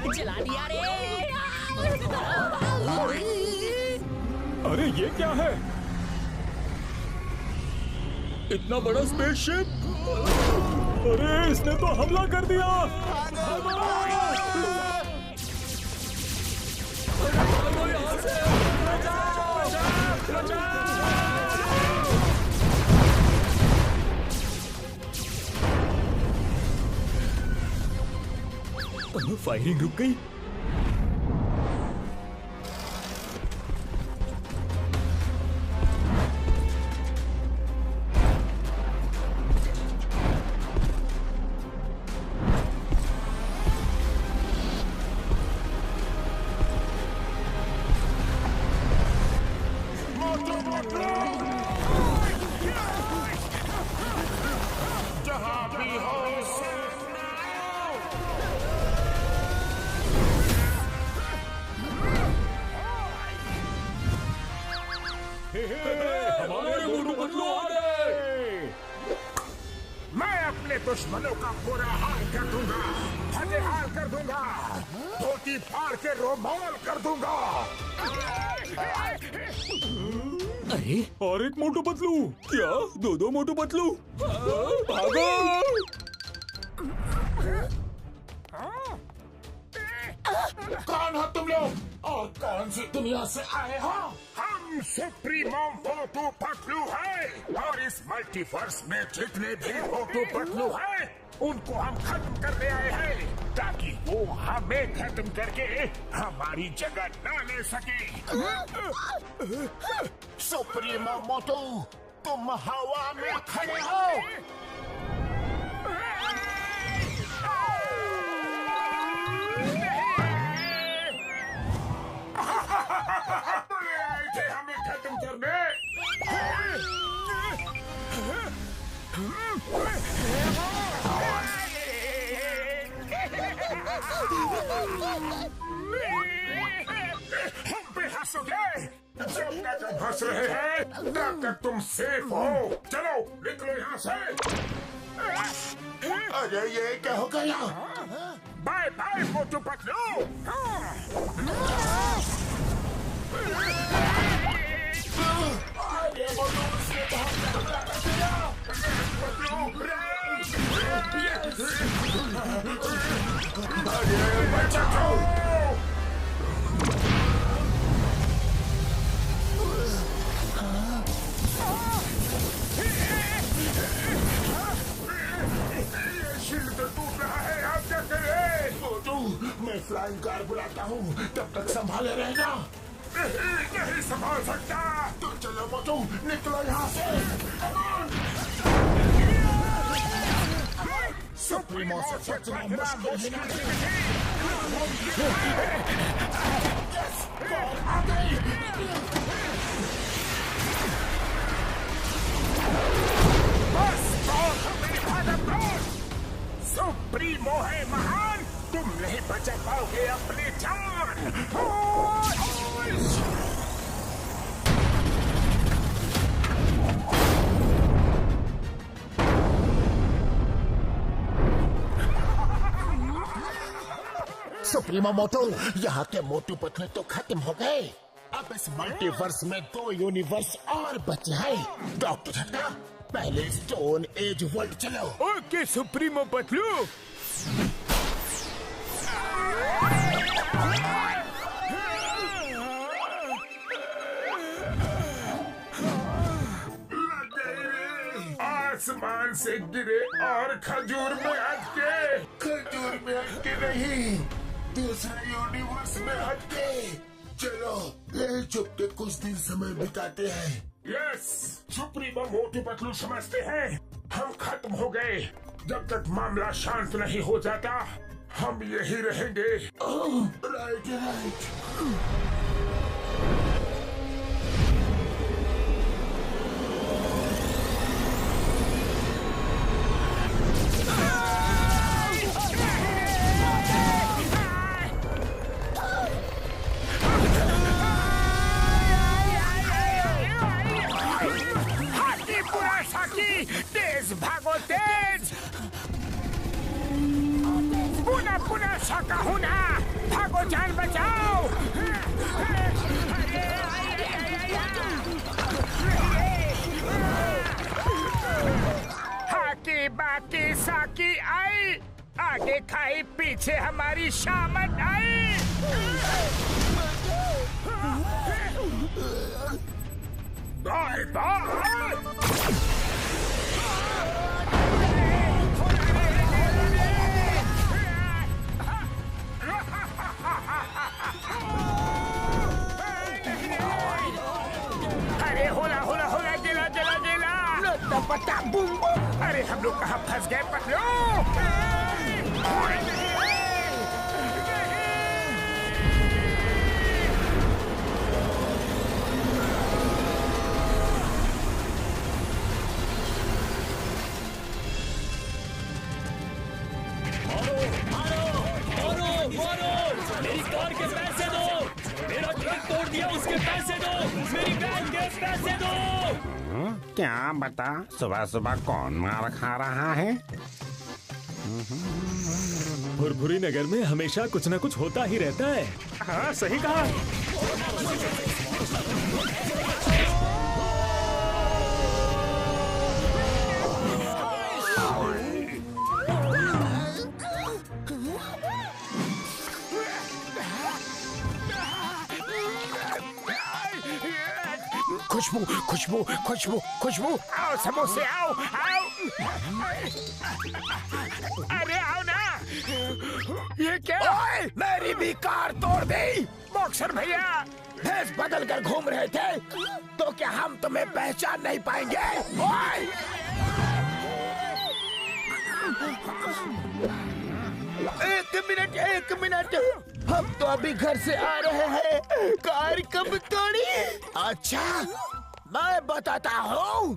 जला दिया रे। अरे ये क्या है? इतना बड़ा स्पेसशिप! अरे इसने तो हमला कर दिया! फायरिंग रुक गई। दुश्मनों का पूरा हाल कर दूंगा, फतेहाल कर दूंगा, धोती फाड़ के रोमाल कर दूंगा। अरे और एक मोटू पतलू। क्या दो मोटू पतलू? भागो! कौन हो तुम लोग और कौन सी दुनिया से आए हो? हम सुप्रीमो मोटू पतलू हैं और इस मल्टीवर्स में जितने भी मोटू पतलू हैं उनको हम खत्म करने आए हैं ताकि वो हमें खत्म करके हमारी जगह न ले सके। सुप्रीमो मोटू, तुम हवा में खड़े हो। हमें खत्म करने। हम पे हंसोगे? जब तक हम हंस रहे हैं तब तक तुम सेफ हो। चलो निकलो यहाँ से। अरे ये क्या हो गया? Bye bye Motu Patlu. Shield तो टूट रहा है, आप क्या करें? मोटू, मैं फ्लाइंग कार बुलाता हूँ, तब तक संभाले रहना। नहीं संभाल सकता। तो चलो मोटू, निकलो यहाँ से। सुप्रीमो से बचना मुश्किल है। आ गई। बस सुप्रीमो है महान, तुम नहीं बचा पाओगे अपनी जान। सुप्रीमो मोटू, यहाँ के मोटू पतलू तो खत्म हो गए। अब इस मल्टीवर्स में 2 यूनिवर्स और बचे हैं। डॉक्टर झटका, पहले स्टोन एज वर्ल्ड चलो। Okay supremo Patlu. आसमान से गिरे और खजूर में अटके। खजूर में अटके नहीं, दूसरे यूनिवर्स में अटके। चलो ले चुप के कुछ दिन समय बिताते हैं। यस, सुप्रीमो मोटू पतलू समझते हैं हम खत्म हो गए। जब तक मामला शांत नहीं हो जाता हम यही रहेंगे। Right right. तेज भागो तेज, वर्षा का हूँ ना, भागो जान बचाओ। हाकी बाकी साकी आई, आगे खाई पीछे हमारी शामत आई। Bye bye. अरे होला होला होला, गिला गिला गिला। पता बूम बूम। अरे हम लोग कहाँ फंस गए पतलू? मेरी कार के पैसे दो, मेरा ट्रक तोड़ दिया उसके पैसे दो, मेरी वैन के पैसे दो। क्या बता, सुबह सुबह कौन मार खा रहा है? भुरभुरी नगर में हमेशा कुछ न कुछ होता ही रहता है। हाँ सही कहा। खुशबू खुशबू खुशबू खुशबू, आओ समोसे आओ आओ। अरे आओ ना। ये क्या? ओए, मेरी भी कार तोड़ दी। बॉक्सर भैया, भेष बदल कर घूम रहे थे तो क्या हम तुम्हें पहचान नहीं पाएंगे? ओए! एक मिनट, हम तो अभी घर से आ रहे हैं। कार कब तोड़ी? अच्छा, मैं बताता हूँ।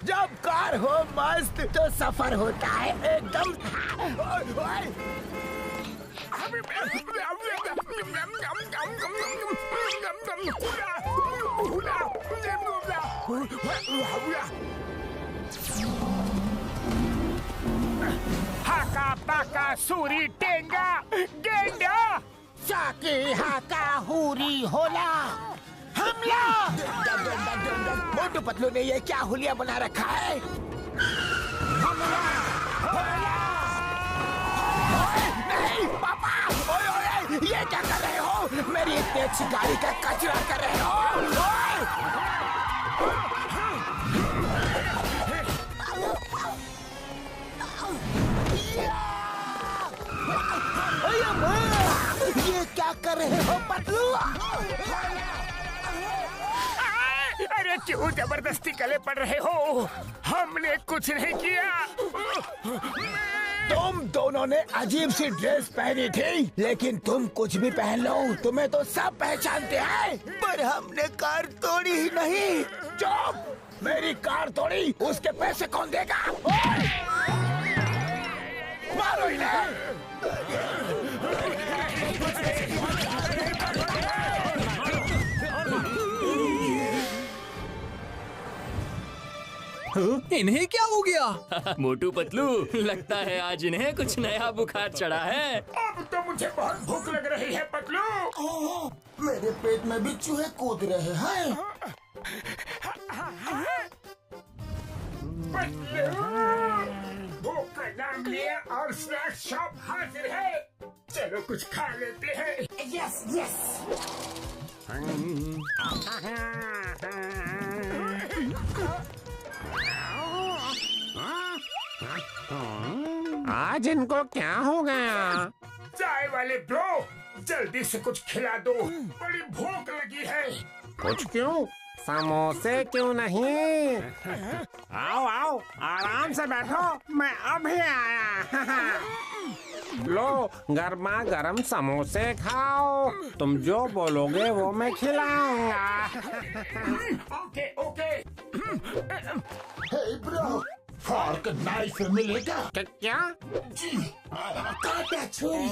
जब कार हो मस्त तो सफर होता है एकदम। हाका पाका सूरी टेंगा गेंडा, साकी हाका हुरी होला हमला। मोटू पतलू ने ये क्या हुलिया बना रखा है? हमला, हमला। नहीं पापा, ओए ओए, ये क्या कर रहे हो? मेरी इतनी अच्छी गाड़ी का कचरा कर रहे हो। ये क्या कर रहे हो पतलू? अरे क्यों जबरदस्ती गले पड़ रहे हो? हमने कुछ नहीं किया। तुम दोनों ने अजीब सी ड्रेस पहनी थी, लेकिन तुम कुछ भी पहन लो, तुम्हें तो सब पहचानते हैं। पर हमने कार तोड़ी ही नहीं। चुप! मेरी कार तोड़ी, उसके पैसे कौन देगा? मारो इन्हें। इन्हें क्या हो गया? मोटू पतलू, लगता है आज इन्हें कुछ नया बुखार चढ़ा है। अब तो मुझे बहुत भूख लग रही है पतलू। मेरे पेट में भी चूहे कूद रहे हैं। भूख का नाम लिया और स्नैक्स शॉप हाजिर है। चलो कुछ खा लेते हैं। Yes yes. आज इनको क्या हो गया? चाय वाले ब्रो, जल्दी से कुछ खिला दो, बड़ी भूख लगी है। कुछ क्यों? समोसे क्यों नहीं? आओ आओ, आराम से बैठो, मैं अभी आया। लो, गर्मा गर्म समोसे खाओ। तुम जो बोलोगे वो मैं खिलाऊंगा। Okay okay. Hey bro, fork knife मिलेगा? क्या? जी, काटा छुरी।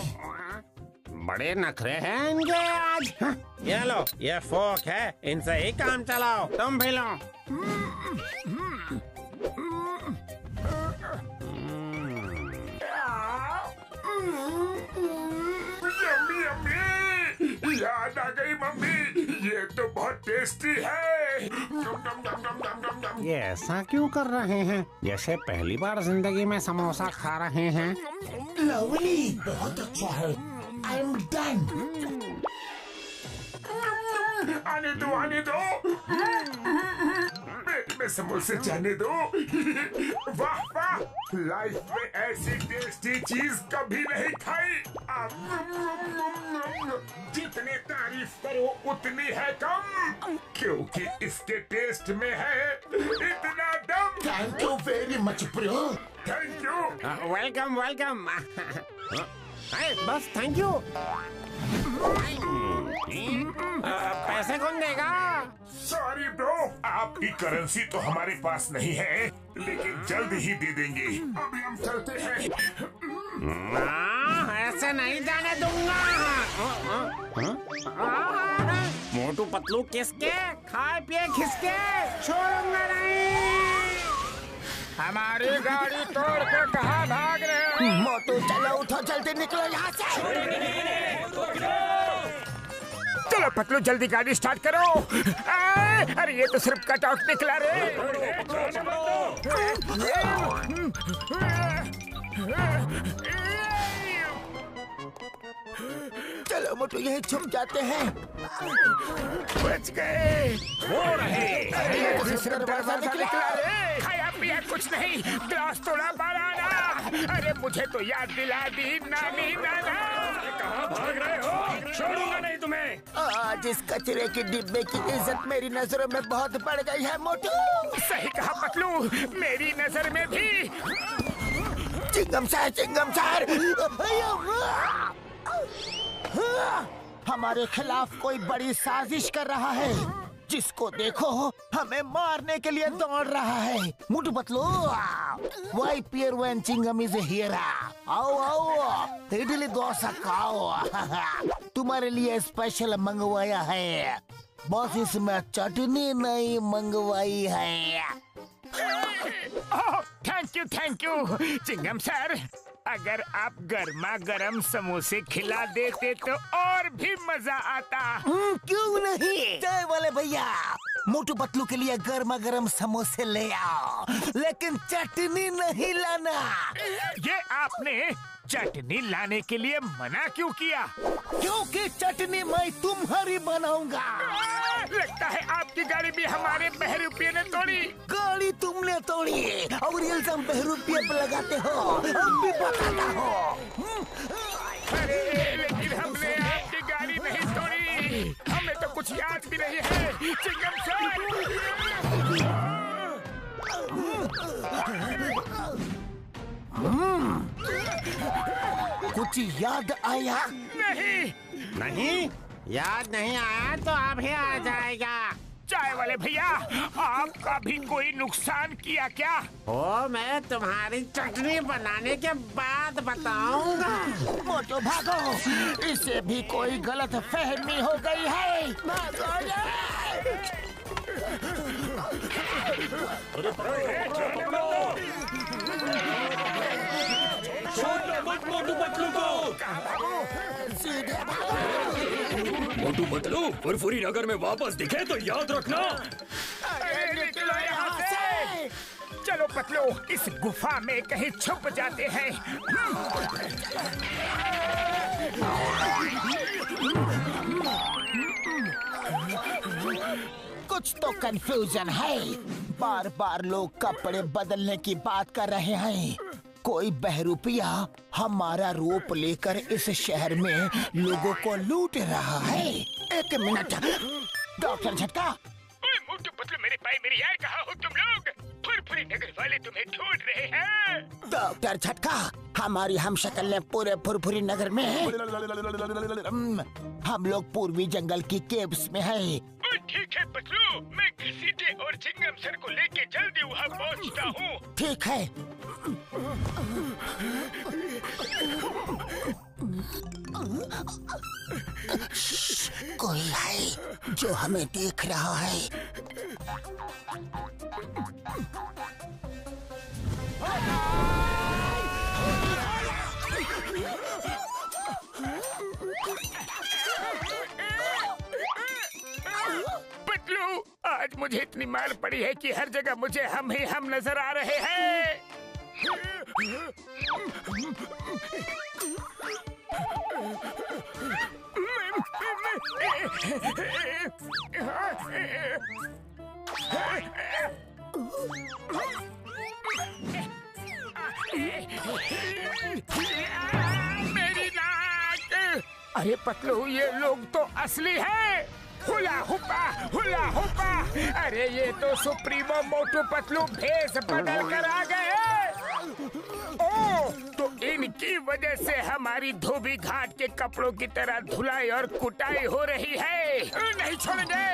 बड़े नखरे हैं इनके आज। ये लो, ये फोक है, इनसे ही काम चलाओ। तुम भी लो। याद आ गई मम्मी, ये तो बहुत टेस्टी है। ये ऐसा क्यों कर रहे हैं जैसे पहली बार जिंदगी में समोसा खा रहे हैं? लवली, बहुत अच्छा है। I am done. आने दो, आने दो, पेट में समोसे जाने दो। वाह वाह, लाइफ में ऐसी टेस्टी चीज कभी नहीं खाई। जितनी तारीफ करो उतनी है कम, क्योंकि इसके टेस्ट में है इतना दम। Thank you very much bro. Thank you. Welcome welcome. बस थैंक यू। पैसे कौन देगा? सॉरी ब्रो, आपकी करेंसी तो हमारे पास नहीं है, लेकिन जल्द ही दे देंगे। अभी हम चलते हैं। ऐसे नहीं जाने दूंगा। मोटू पतलू किसके खाए पिए खिसके छोड़ूंगा नहीं। हमारी गाड़ी तोड़ के कहाँ भाग रहे हो? मोटू चलो, उठो, जल्दी निकलो यहाँ से। चलो पतलू, जल्दी गाड़ी स्टार्ट करो। अरे ये तो सिर्फ कट आउट निकला रे। चलो मोटू, यही छुप जाते हैं। बच गए। वो रहे। अरे ये तो सिर्फ दरवाजा निकला रे। खाया पिया कुछ नहीं, ग्लास तोड़ा बनाना। अरे मुझे तो याद दिला दी नानी नाना। कहाँ भाग रहे हो? छोड़ूंगा नहीं तुम्हें। आज इस कचरे के डिब्बे की इज्जत मेरी नजरों में बहुत बढ़ गई है मोटू। सही कहा पतलू, मेरी नजर में भी। चिंगम सर, चिंगम सर, हमारे खिलाफ कोई बड़ी साजिश कर रहा है। जिसको देखो हमें मारने के लिए दौड़ रहा है। Motu Patlu, why fear when Chingum is here. आओ आओ, इडली डोसा खाओ। तुम्हारे लिए स्पेशल मंगवाया है। बस इसमें चटनी नहीं मंगवाई है। थैंक यू चिंगम सर। अगर आप गर्मा गर्म समोसे खिला देते तो और भी मजा आता। क्यों नहीं? चाय वाले भैया, मोटू पतलू के लिए गर्मा गर्म समोसे ले आओ, लेकिन चटनी नहीं लाना। ये आपने चटनी लाने के लिए मना क्यों किया? क्योंकि चटनी मैं तुम्हारी बनाऊंगा। लगता है आपकी गाड़ी भी हमारे बहरूपिये ने तोड़ी। गाड़ी तुमने तोड़ी और इल्जाम बहरूपिये पे लगाते हो। अब भी बताता हो। अरे लेकिन हमने आपकी गाड़ी नहीं तोड़ी। हमें तो कुछ याद भी नहीं है। चिंगम सर, कुछ याद आया? नहीं याद नहीं आया तो अभी आ जाएगा। चाय वाले भैया, आपका भी कोई नुकसान किया क्या? ओ, मैं तुम्हारी चटनी बनाने के बाद बताऊंगा। मोटो भागो, इसे भी कोई गलत फहमी हो गई है। भागो मोटू पतलू को। मोटू पतलू फुरफुरी नगर में वापस दिखे तो याद रखना। अरे निकलो यहाँ से। चलो पतलू, इस गुफा में कहीं छुप जाते हैं। कुछ तो कंफ्यूजन है। बार बार लोग कपड़े बदलने की बात कर रहे हैं। कोई बहरूपिया हमारा रूप लेकर इस शहर में लोगों को लूट रहा है। एक मिनट, डॉक्टर झटका। मोटू पतलू, मेरे भाई मेरी यार, कहाँ हो तुम लोग? फुरफुरी नगर वाले तुम्हें ढूंढ रहे हैं। डॉक्टर झटका, हमारी हम शक्ल ने पूरे फुरफुरी नगर में है। हम लोग पूर्वी जंगल की केव्स में है। ठीक है पतलू, मैं घसीटे और चिंगम सर को लेके जल्दी वहाँ पहुँचता हूँ। ठीक है। कोई है जो हमें देख रहा है। मुझे इतनी मार पड़ी है कि हर जगह मुझे हम ही हम नजर आ रहे हैं। मेरी नाक! अरे पतलू, ये लोग तो असली है। हुला हुपा। अरे ये तो सुप्रीमो मोटू पतलू भेष बदल कर आ गए हैं। ओ, तो इनकी वजह से हमारी धोबी घाट के कपड़ों की तरह धुलाई और कुटाई हो रही है। नहीं छोड़ेंगे।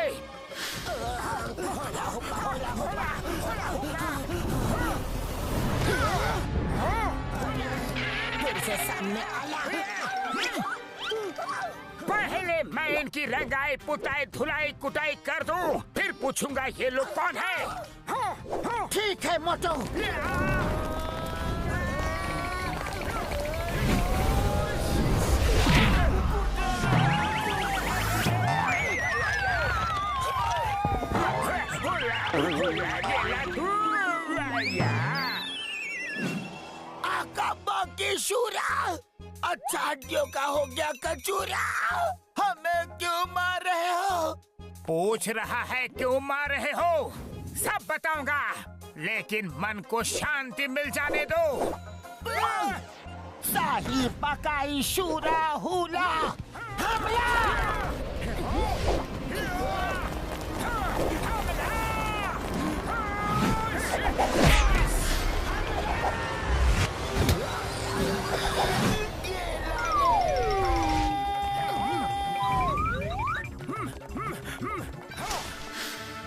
फिर से सामने आया। पहले मैं इनकी रंगाई पुताई धुलाई कुटाई कर दूं, फिर पूछूंगा ये लोग कौन है। ठीक है मोटू। आका की शूरा, अच्छा हड्डियों का हो गया कचूरा। हमें क्यों मार रहे हो? पूछ रहा है क्यों मार रहे हो? सब बताऊंगा, लेकिन मन को शांति मिल जाने दो। शाही पकाई शूरा हुला हमला।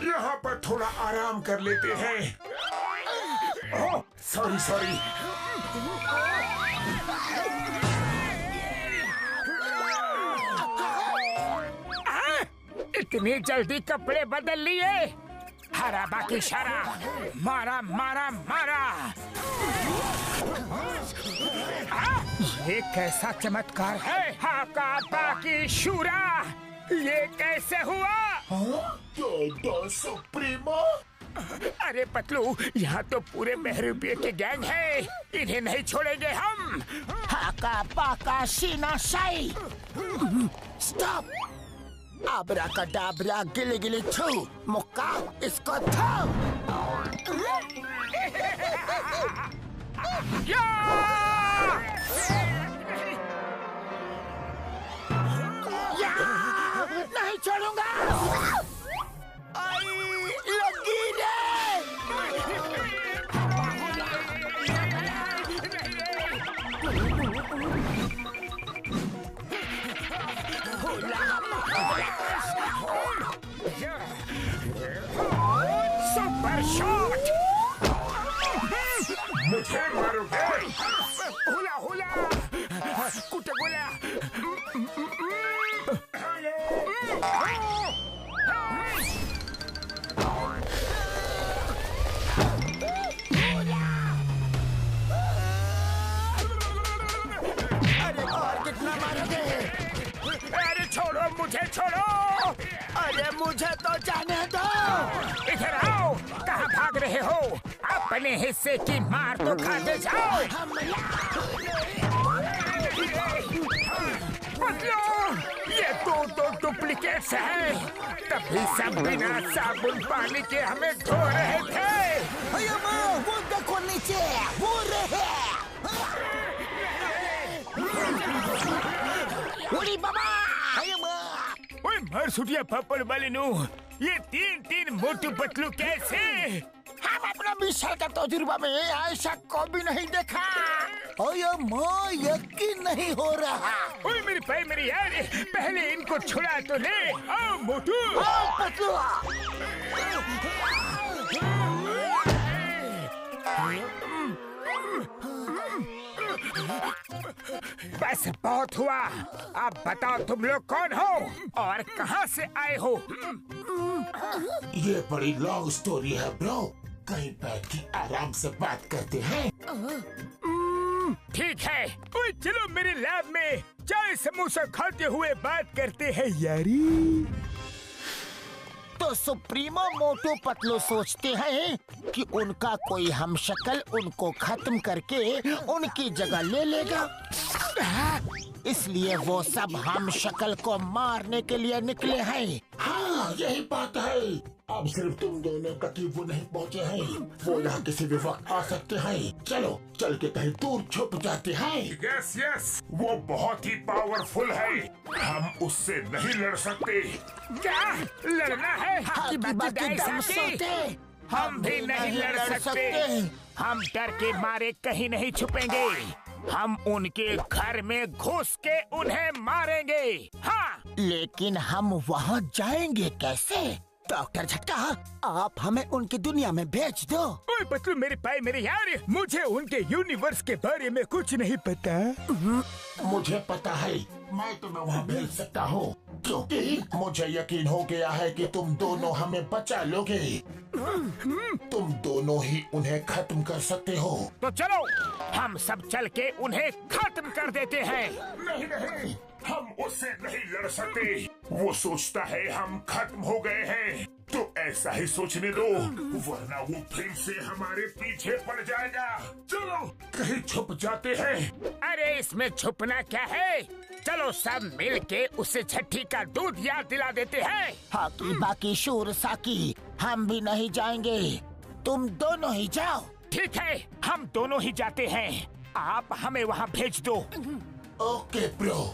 यहाँ पर थोड़ा आराम कर लेते हैं। ओह, सॉरी। इतनी जल्दी कपड़े बदल लिए? हरा बाकी शरा, मारा। ये कैसा चमत्कार है? हाका बाकी शूरा, ये कैसे हुआ? दो सुप्रीमो। अरे पतलू, यहाँ तो पूरे बहरूपिये के गैंग है, इन्हें नहीं छोड़ेंगे हम। हाका पाका शीना शाई। स्टॉप। आबरा का डाबरा गिली गिली छू मुक्का इसको थो। नहीं छोड़ूंगा। आई लगी रे। Super shot. मुझे मारोगे? हुला कुटगुला। अरे और कितना मारोगे? अरे छोड़ो, मुझे छोड़ो। अरे मुझे तो जाने दो। इधर आओ। कहाँ भाग रहे हो? अपने हिस्से की मार तो खाते जाओ। मतलब ये तो डुप्लीकेट्स हैं। तभी सब बिना साबुन पानी के हमें धो रहे थे। वो देखो नीचे, वो रहे। उड़ी बाबा। ओए मर सुटिया पापड़ वाले नु, ये तीन मोटू पतलू कैसे? हम अपना 20 साल का तजुर्बा में ऐसा कभी नहीं देखा। माँ यकीन नहीं हो रहा। ओए मेरी भाई मेरी यार, पहले इनको छुड़ा तो ले। आओ मोटू। पतलू। बस बहुत हुआ। अब बताओ तुम लोग कौन हो और कहाँ से आए हो? ये बड़ी लॉन्ग स्टोरी है ब्रो। कहीं बैठ के आराम से बात करते हैं। ठीक है, ओए चलो मेरे लैब में चाय समोसा खाते हुए बात करते हैं यारी। तो तो सुप्रीमो मोटू पतलू सोचते हैं कि उनका कोई हमशक्ल उनको खत्म करके उनकी जगह ले लेगा, इसलिए वो सब हमशक्ल को मारने के लिए निकले हैं। हाँ, यही बात है। अब सिर्फ तुम दोनों तक ही वो नहीं पहुँचे हैं। वो यहाँ किसी भी वक्त आ सकते हैं। चलो चल के कहीं दूर छुप जाते हैं। यस यस, वो बहुत ही पावरफुल है, हम उससे नहीं लड़ सकते। क्या लड़ना है? हाथी बाकी दम सोते हम भी नहीं लड़ सकते। हम डर के मारे कहीं नहीं छुपेंगे। हम उनके घर में घुस के उन्हें मारेंगे। हाँ, लेकिन हम वहाँ जाएंगे कैसे? डॉक्टर झटका, आप हमें उनकी दुनिया में भेज दो। ओए पतलू मेरे भाई मेरे यार, मुझे उनके यूनिवर्स के बारे में कुछ नहीं पता। मुझे पता है, मैं तुम्हें वहाँ भेज सकता हूँ, क्योंकि मुझे यकीन हो गया है कि तुम दोनों हमें बचा लोगे। तुम दोनों ही उन्हें खत्म कर सकते हो। तो चलो हम सब चल के उन्हें खत्म कर देते हैं। नहीं नहीं, हम उससे नहीं लड़ सकते। वो सोचता है हम खत्म हो गए हैं, तो ऐसा ही सोचने दो, वरना वो फिर से हमारे पीछे पड़ जाएगा। चलो कहीं छुप जाते हैं। अरे इसमें छुपना क्या है? चलो सब मिल के उसे छठी का दूध याद दिला देते हैं। हाकी बाकी शूर साकी, हम भी नहीं जाएंगे, तुम दोनों ही जाओ। ठीक है, हम दोनों ही जाते हैं, आप हमें वहाँ भेज दो। Okay bro.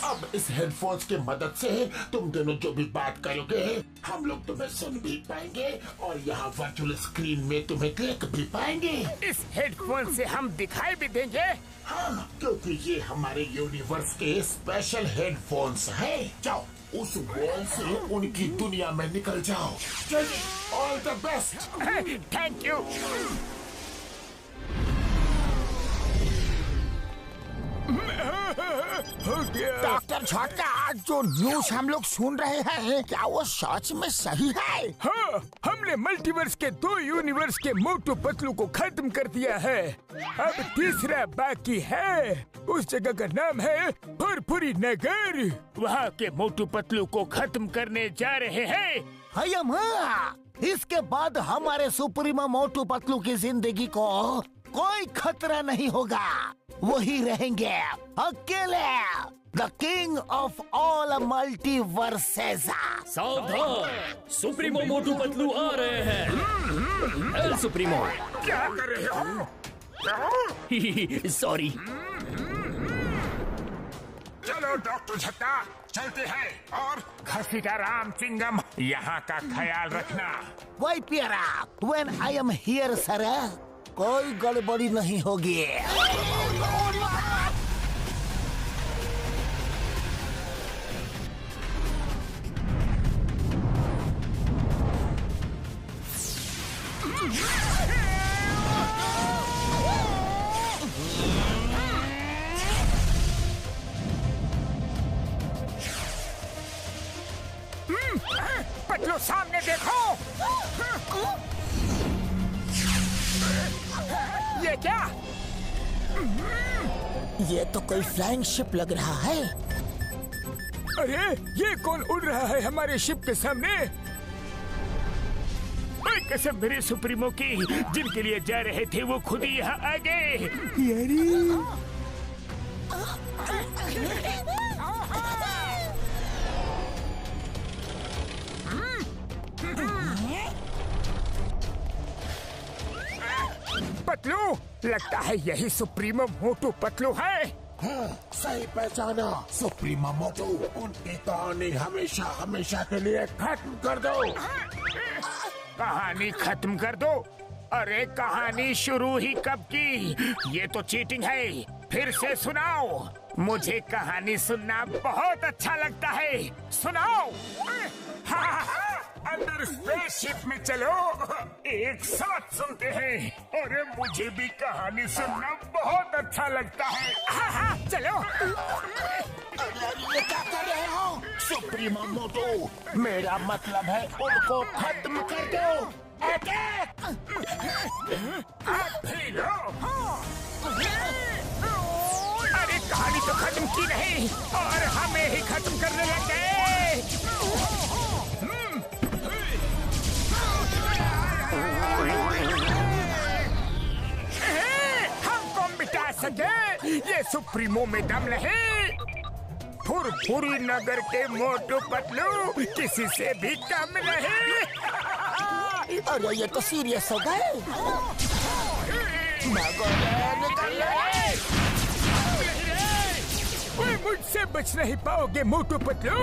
अब इस हेडफोन्स की मदद से तुम दोनों जो भी बात करोगे हम लोग तुम्हें सुन भी पाएंगे और यहाँ वर्चुअल स्क्रीन में तुम्हें देख भी पाएंगे। इस हेडफोन से हम दिखाई भी देंगे। हाँ, क्योंकि ये हमारे यूनिवर्स के स्पेशल हेडफोन्स हैं। जाओ उस वॉल से उनकी दुनिया में निकल जाओ। चलिए, all the best. Thank you. Doctor झटका, आज जो न्यूज हम लोग सुन रहे हैं क्या वो सच में सही है? हाँ, हमने मल्टीवर्स के 2 यूनिवर्स के मोटू पतलू को खत्म कर दिया है। अब तीसरा बाकी है। उस जगह का नाम है फुरफुरी नगर। वहाँ के मोटू पतलू को खत्म करने जा रहे हैं। इसके बाद हमारे सुप्रीमो मोटू पतलू की जिंदगी को कोई खतरा नहीं होगा। वही रहेंगे अकेले, the king of all multiverses. सावधान, सुप्रीमो मोटू पतलू आ रहे हैं। L supremo. क्या कर रहे हो? सॉरी। चलो डॉक्टर झट्टा, चलते हैं, और घसीटा राम चिंगम यहाँ का ख्याल रखना। वही प्यारा, when I am here sir, कोई गड़बड़ी नहीं होगी। पतलू सामने देखो। ये क्या? ये तो कोई फ्लाइंग शिप लग रहा है। अरे ये कौन उड़ रहा है हमारे शिप के सामने? कसम मेरे सुप्रीमो की, जिनके लिए जा रहे थे वो खुद ही यहाँ आ गए। पतलू, लगता है यही सुप्रीमो मोटू पतलू है। हाँ, सही पहचाना। सुप्रीमो मोटू, उनकी कहानी हमेशा हमेशा के लिए खत्म कर दो। कहानी खत्म कर दो? अरे कहानी शुरू ही कब की? ये तो चीटिंग है। फिर से सुनाओ, मुझे कहानी सुनना बहुत अच्छा लगता है। सुनाओ। अंदर स्पेसशिप में चलो, एक साथ सुनते हैं। अरे मुझे भी कहानी सुनना बहुत अच्छा लगता है। हाँ, चलो। ये क्या कर रहे हो सुप्रीमो मोटू? मेरा मतलब है उनको खत्म कर दो। अटैक! अरे कहानी तो खत्म की नहीं और हमें ही खत्म करने लग गए। हमको मिटा सके ये सुप्रीमो में दम नहीं। फुरफुरी नगर के मोटू पतलू किसी से भी कम नहीं। अरे ये तो सीरियस हो गए। कोई मुझसे बच नहीं पाओगे मोटू पतलू।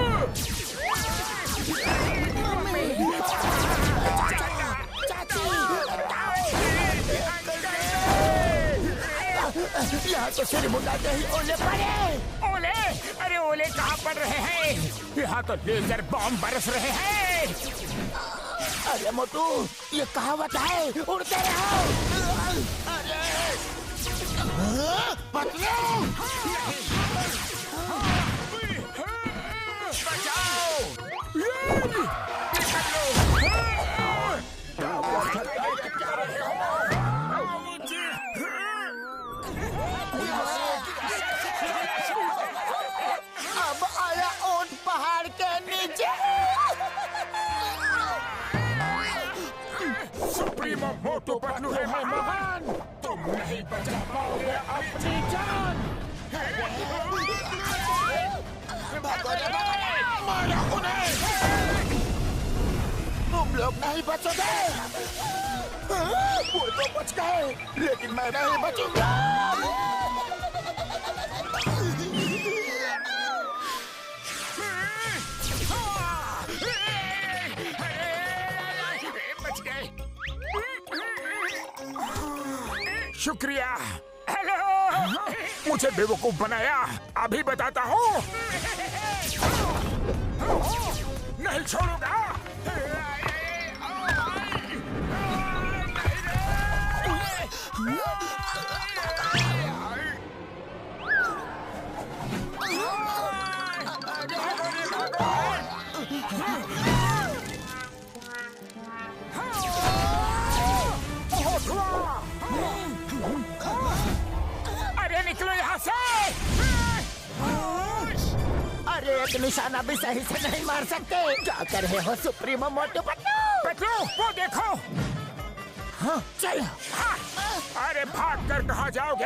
यहाँ तो सिर मुंडाते ही ओले पड़े। ओले? अरे ओले कहाँ पड़ रहे हैं? यहाँ तो लेजर बॉम्ब बरस रहे हैं। अरे मोटू ये कहावत है, उड़ते रहो। अरे पतलू अब आया ऊंट पहाड़ के नीचे। सुप्रीमो मोटू पतलू है महान, तुम नहीं बचा पाओगे अपनी जान। मारो उन्हें। तुम लोग नहीं बचोगे। वो तो बच गए लेकिन मैं नहीं बचूंगा। शुक्रिया। हेलो, मुझे बेवकूफ बनाया। अभी बताता हूँ। नहीं छोड़ूंगा। अरे निकलो यहाँ से। अरे एक निशाना भी सही से नहीं मार सकते। क्या कर रहे हो सुप्रीमो मोटू पतलू? पतलू वो देखो। हाँ चल। हाँ। अरे भाग कर कहाँ जाओगे?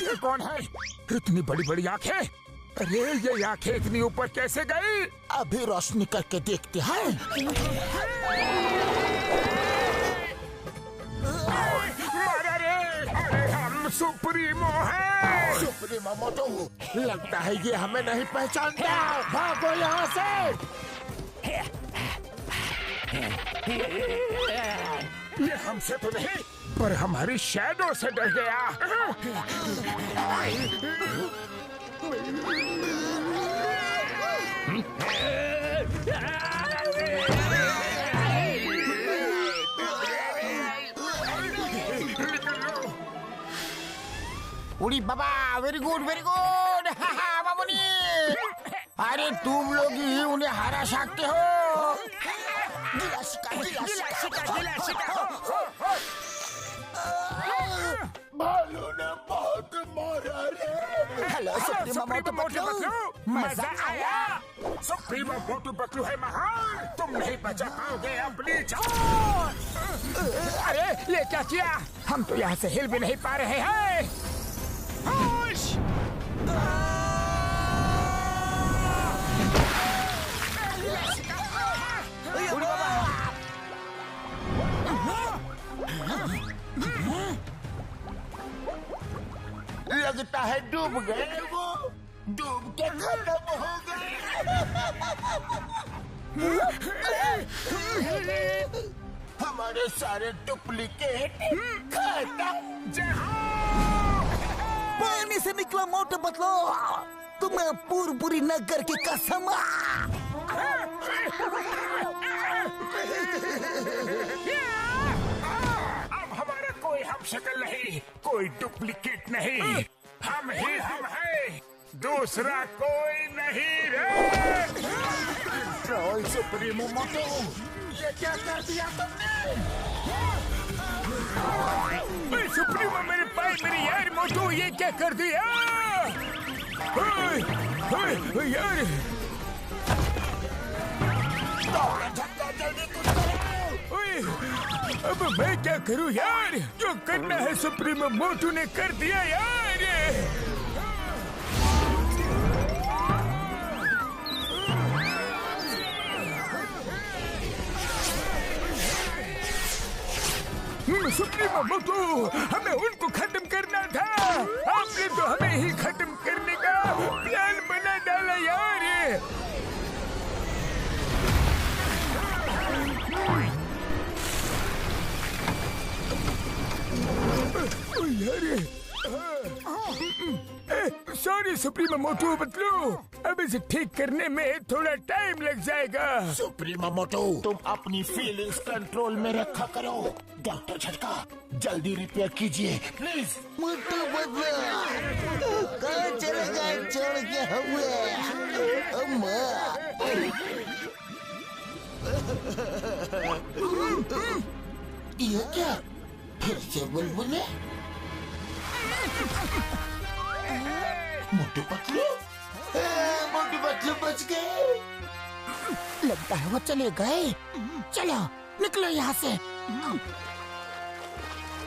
ये कौन है? इतनी बड़ी बड़ी आंखें। अरे ये आंखें इतनी ऊपर कैसे गई? अभी रोशनी करके देखते हैं। अरे हम सुप्रीमो हैं। सुप्रीमो मोटू लगता है ये हमें नहीं पहचानता। भागो यहाँ से। ये हमसे तो नहीं पर हमारी शैडो से डर गया। उड़ी बाबा वेरी गुड बाबूनी। अरे तुम लोग ही उन्हें हरा सकते हो। भालू ने बहुत मारा रे। हेलो सुप्रीमो मोटू पतलू, मजा आया। सुप्रीमो मोटू पतलू है महान, तुम नहीं बचा पाओगे अपनी जान। अरे ये क्या किया? हम तो यहाँ से हिल भी नहीं पा रहे हैं। होश! लगता है डूब गए वो। डूब के खत्म हो गए। हमारे सारे डुप्लीकेट खत्म। पानी से निकला मोटू पतलू, तुम्हें पूरी नगर की कसम। अब हमारा कोई हम शक्ल नहीं, कोई डुप्लीकेट नहीं, हम ही हम हैं, दूसरा कोई नहीं रे। ट्रोल सुप्रीमो मोटू, ये क्या कर दिया तुमने? सुप्रीमो मेरे भाई, मेरे यार मोटू, ये क्या कर दिया? यार अब मैं क्या करूं यार? जो करना है सुप्रीमो मोटू ने कर दिया यार। सुप्रीमो मोटू, हमें उनको खत्म करना था। आपने तो हमें ही खत्म करने का प्लान बना डाला यार। सॉरी सुप्रीमो मोटू पतलू, अब इसे ठीक करने में थोड़ा टाइम लग जाएगा। सुप्रीमो मोटू, तुम अपनी फीलिंग्स कंट्रोल में रखा करो। डॉक्टर झटका, जल्दी रिपेयर कीजिए प्लीज। मोटू पतलू कहाँ चले गए छोड़ के हमें? ये क्या फिर से बुलबुले? मोटू पतलू बच गए। लगता है वो चले गए। चलो निकलो यहाँ से।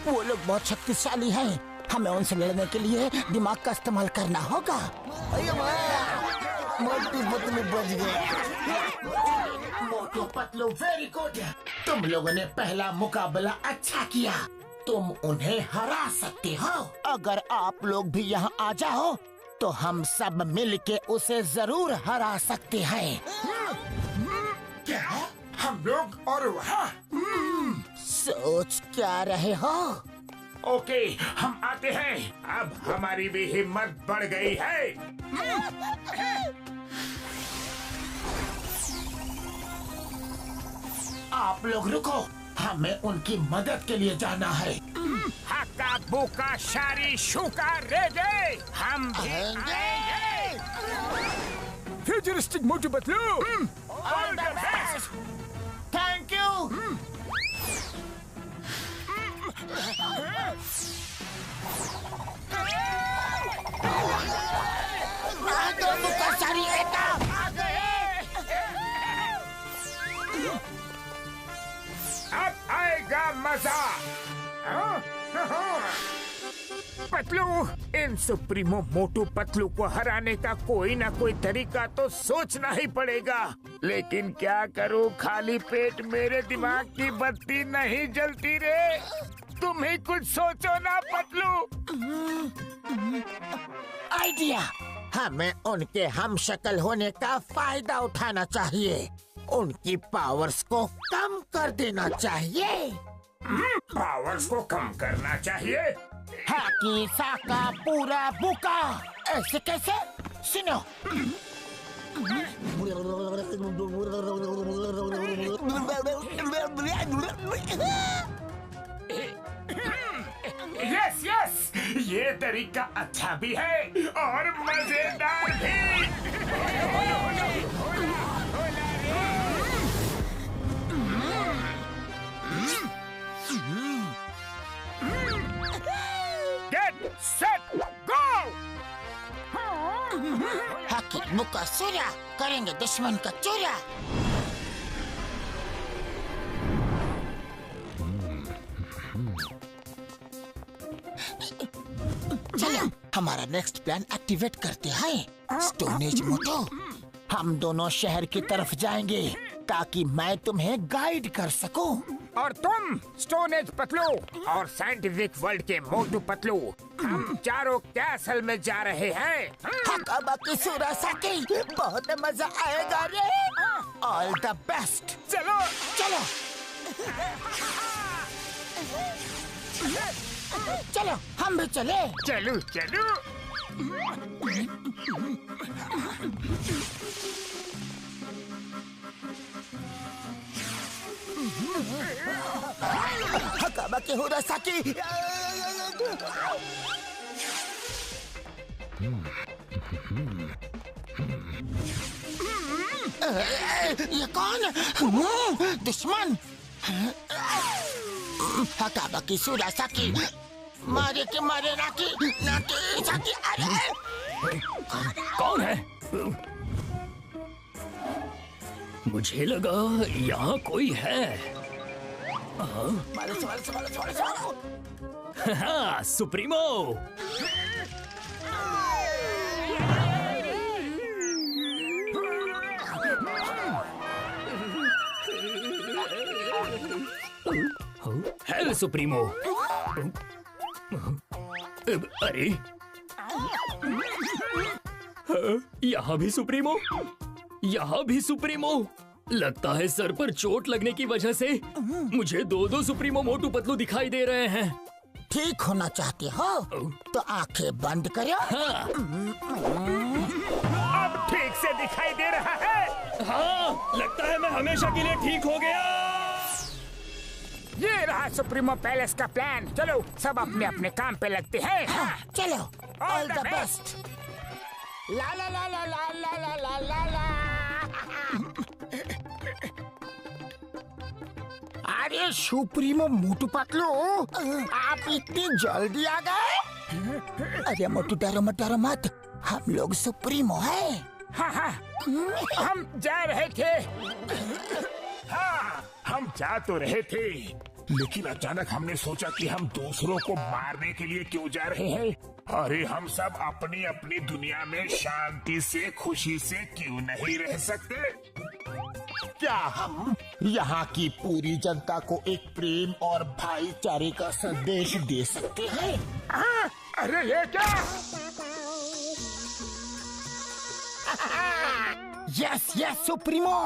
वो लोग बहुत शक्तिशाली हैं, हमें उनसे लड़ने के लिए दिमाग का इस्तेमाल करना होगा। मोटू पतलू बच गए। मोटू पतलू वेरी गुड, तुम लोगों ने पहला मुकाबला अच्छा किया, तुम उन्हें हरा सकते हो। अगर आप लोग भी यहाँ आ जाओ तो हम सब मिलके उसे जरूर हरा सकते हैं। क्या हम लोग और वहाँ? सोच क्या रहे हो? ओके, हम आते हैं। अब हमारी भी हिम्मत बढ़ गई है। आप लोग रुको, हमें उनकी मदद के लिए जाना है। हक्का बुका शारी शुका रेगे, हम भी आएंगे। Futuristic Motu Patlu, all the best. Thank you. अब आएगा मजा। पतलू, इन सुप्रीमो मोटू पतलू को हराने का कोई ना कोई तरीका तो सोचना ही पड़ेगा। लेकिन क्या करूं, खाली पेट मेरे दिमाग की बत्ती नहीं जलती रे। तुम ही कुछ सोचो ना पतलू। आइडिया, हमें उनके हम शक्ल होने का फायदा उठाना चाहिए। उनकी पावर्स को कम कर देना चाहिए। पावर्स को कम करना चाहिए? हाकी साका पूरा बुका, ऐसे कैसे? सुनो, यस यस, ये तरीका अच्छा भी है और मजेदार भी। Get set go. हाकी बुका सूर्या, करेंगे दुश्मन का चूरा। चलो हमारा नेक्स्ट प्लान एक्टिवेट करते हैं। स्टोन एज मोटो, हम दोनों शहर की तरफ जाएंगे ताकि मैं तुम्हें गाइड कर सकूं। और तुम स्टोन एज पतलू और साइंटिफिक वर्ल्ड के मोटू पतलू, हम चारों कैसल में जा रहे हैं। बाकी सूरासाकी, बहुत मजा आएगा रे। All the best. चलो चलो। चलो हम भी चले। चलो चलो। हकाबाकी हुरासाकी। ये कौन? दुश्मन। हकाबाकी सुरासाकी। मारे के मारे नाकी नाकी साकी। अरे कौन है? मुझे लगा यहाँ कोई है। मारो मारो मारो मारो मारो। हाँ, सुप्रीमो। Hello supremo. अरे यहाँ भी सुप्रीमो, यहाँ भी सुप्रीमो। लगता है सर पर चोट लगने की वजह से मुझे दो सुप्रीमो मोटू पतलू दिखाई दे रहे हैं। ठीक होना चाहते हो तो आंखें बंद करो। हाँ। अब ठीक से दिखाई दे रहा है। हाँ, लगता है मैं हमेशा के लिए ठीक हो गया। ये रहा सुप्रीमो पैलेस का प्लान। चलो सब अपने अपने काम पे लगते हैं। हाँ। चलो ऑल द बेस्ट। ला ला ला ला ला ला ला ला ला। अरे सुप्रीमो मोटू पतलू, आप इतनी जल्दी आ गए? अरे मोटू डरो मत डरो मत, हम लोग सुप्रीमो है। हाँ हाँ, हम जा रहे थे। हाँ, हम जा तो रहे थे, लेकिन अचानक हमने सोचा कि हम दूसरों को मारने के लिए क्यों जा रहे हैं। अरे हम सब अपनी अपनी दुनिया में शांति से खुशी से क्यों नहीं रह सकते? क्या हम यहाँ की पूरी जनता को एक प्रेम और भाईचारे का संदेश दे सकते हैं? हाँ, अरे ये क्या? यस यस सुप्रीमो,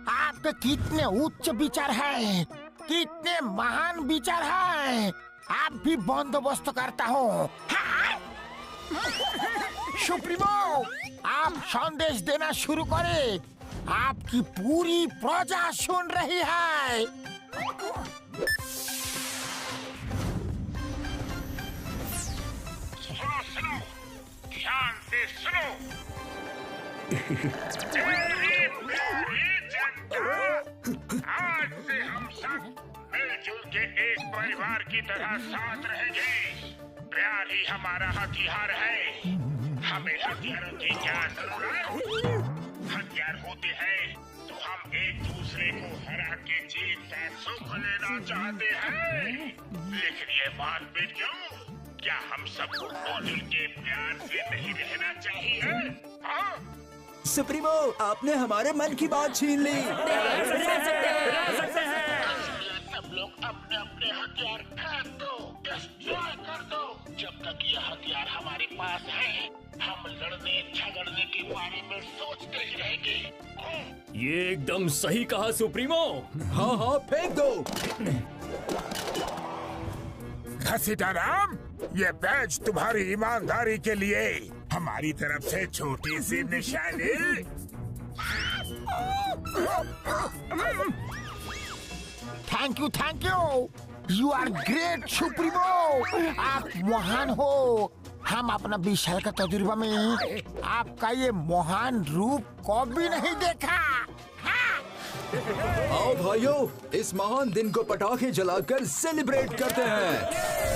आपके कितने उच्च विचार हैं, कितने महान विचार हैं। आप भी बंदोबस्त करता हूँ। सुप्रीमो, आप संदेश देना शुरू करें। आपकी पूरी प्रजा सुन रही है। सुनो सुनो, ध्यान से सुनो। मेरी प्यारी जनता, आज से हम सब मिलजुल के एक परिवार की तरह साथ रहेंगे। प्यार ही हमारा हथियार है। हमें हथियारों की क्या जरूरत? हथियार होते हैं तो हम एक दूसरे को हरा के जीत का सुख लेना चाहते हैं। लेकिन ये बात भी क्यों? क्या हम सबको मिलजुल के प्यार से नहीं रहना चाहिए? हाँ? सुप्रीमो, आपने हमारे मन की बात छीन ली। सब लोग अपने अपने हथियार फेंक दो, डिस्ट्रॉय कर दो। जब तक ये हथियार हमारे पास है, हम लड़ने झगड़ने के बारे में सोचते ही रहेंगे। ये एकदम सही कहा सुप्रीमो। हाँ हाँ, फेंक दो। घसीटाराम, ये बैज तुम्हारी ईमानदारी के लिए हमारी तरफ से छोटी सी निशानी। Thank you, you are great supremo. आप महान हो। हम अपना 20 साल का तजुर्बा में आपका ये महान रूप कभी नहीं देखा। आओ भाइयों, इस महान दिन को पटाखे जलाकर सेलिब्रेट करते हैं।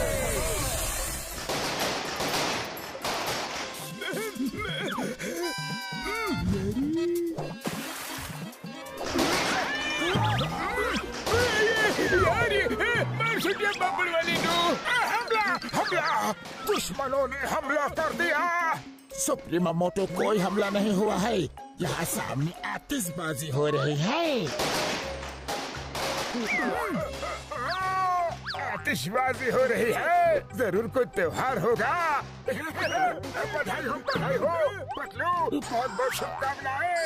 हमला! दुश्मनों ने हमला कर दिया। सुप्रीमो मोटो, कोई हमला नहीं हुआ है। यहाँ सामने आतिशबाजी हो रही है। आतिशबाजी हो रही है। जरूर कोई त्योहार होगा। बधाई हो पतलू, बहुत बहुत शुभकामनाएं।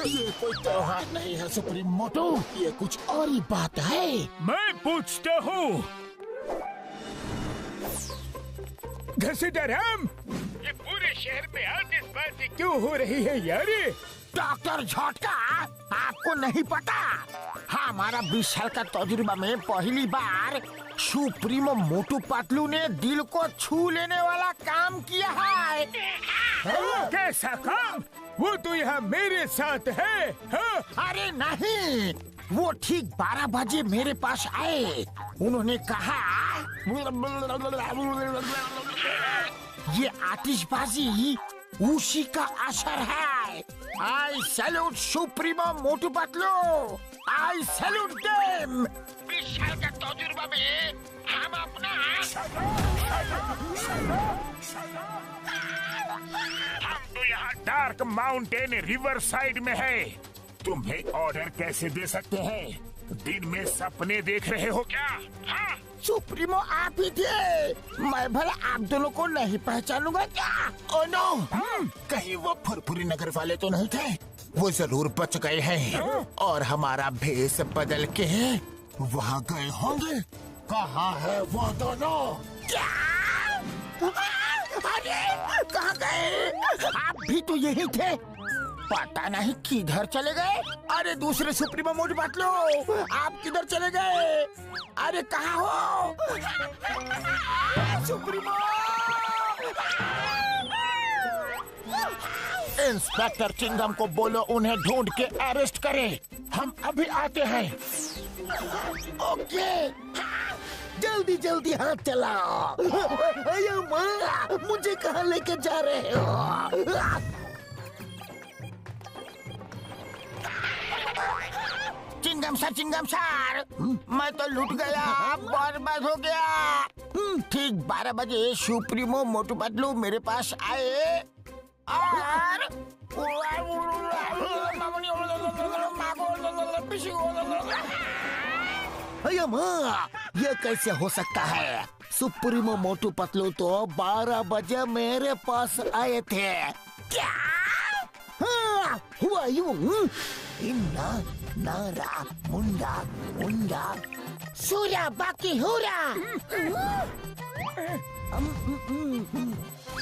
ये कोई त्योहार नहीं है सुप्रीमो मोटो, ये कुछ और ही बात है। मैं पूछता हूँ, घसीटाराम, ये पूरे शहर में आतिशबाजी क्यों हो रही है यार? डॉक्टर झटका, आपको नहीं पता, हमारा 20 साल का तजुर्बा में पहली बार सुप्रीमो मोटू पतलू ने दिल को छू लेने वाला काम किया है। कैसा काम? वो तो यहाँ मेरे साथ है। हाँ? अरे नहीं, वो ठीक 12 बजे मेरे पास आए। उन्होंने कहा ये आतिशबाजी उसी का असर है। आई सैल्यूट सुप्रीमो मोटू पतलू, आई सैल्यूट देम। 20 साल का तजुर्बा में हम अपना हम तो यहाँ डार्क माउंटेन रिवर साइड में है। तुम्हें ऑर्डर कैसे दे सकते हैं? दिन में सपने देख रहे हो क्या? हाँ? सुप्रीमो आप ही थे। मैं भला आप दोनों को नहीं पहचानूंगा क्या? ओ नो, कहीं वो फुरफुरी नगर वाले तो नहीं थे? वो जरूर बच गए हैं और हमारा भेष बदल के वहाँ गए होंगे। कहाँ है वो दोनों? क्या? अरे कहाँ गए? आप भी तो यही थे, पता नहीं किधर चले गए। अरे दूसरे सुप्रीमो मोटू पतलू, आप किधर चले गए? अरे कहाँ हो सुप्रीमो? इंस्पेक्टर चिंगम को बोलो उन्हें ढूंढ के अरेस्ट करे। हम अभी आते हैं। ओके, जल्दी जल्दी हाथ चलाओ। अरे माँ, मुझे कहाँ लेके जा रहे हो? चिंगम सर, मैं तो लूट गया, बर्बाद हो गया। ठीक 12 बजे सुप्रीमो मोटू पतलू मेरे पास आए और अरे माँ, ये कैसे हो सकता है? सुप्रीमो मोटू पतलू तो 12 बजे मेरे पास आए थे। क्या? हाँ, हुआ यूं। इन्ना नारा मुंडा मुंडा सूरा बाकी हुरा,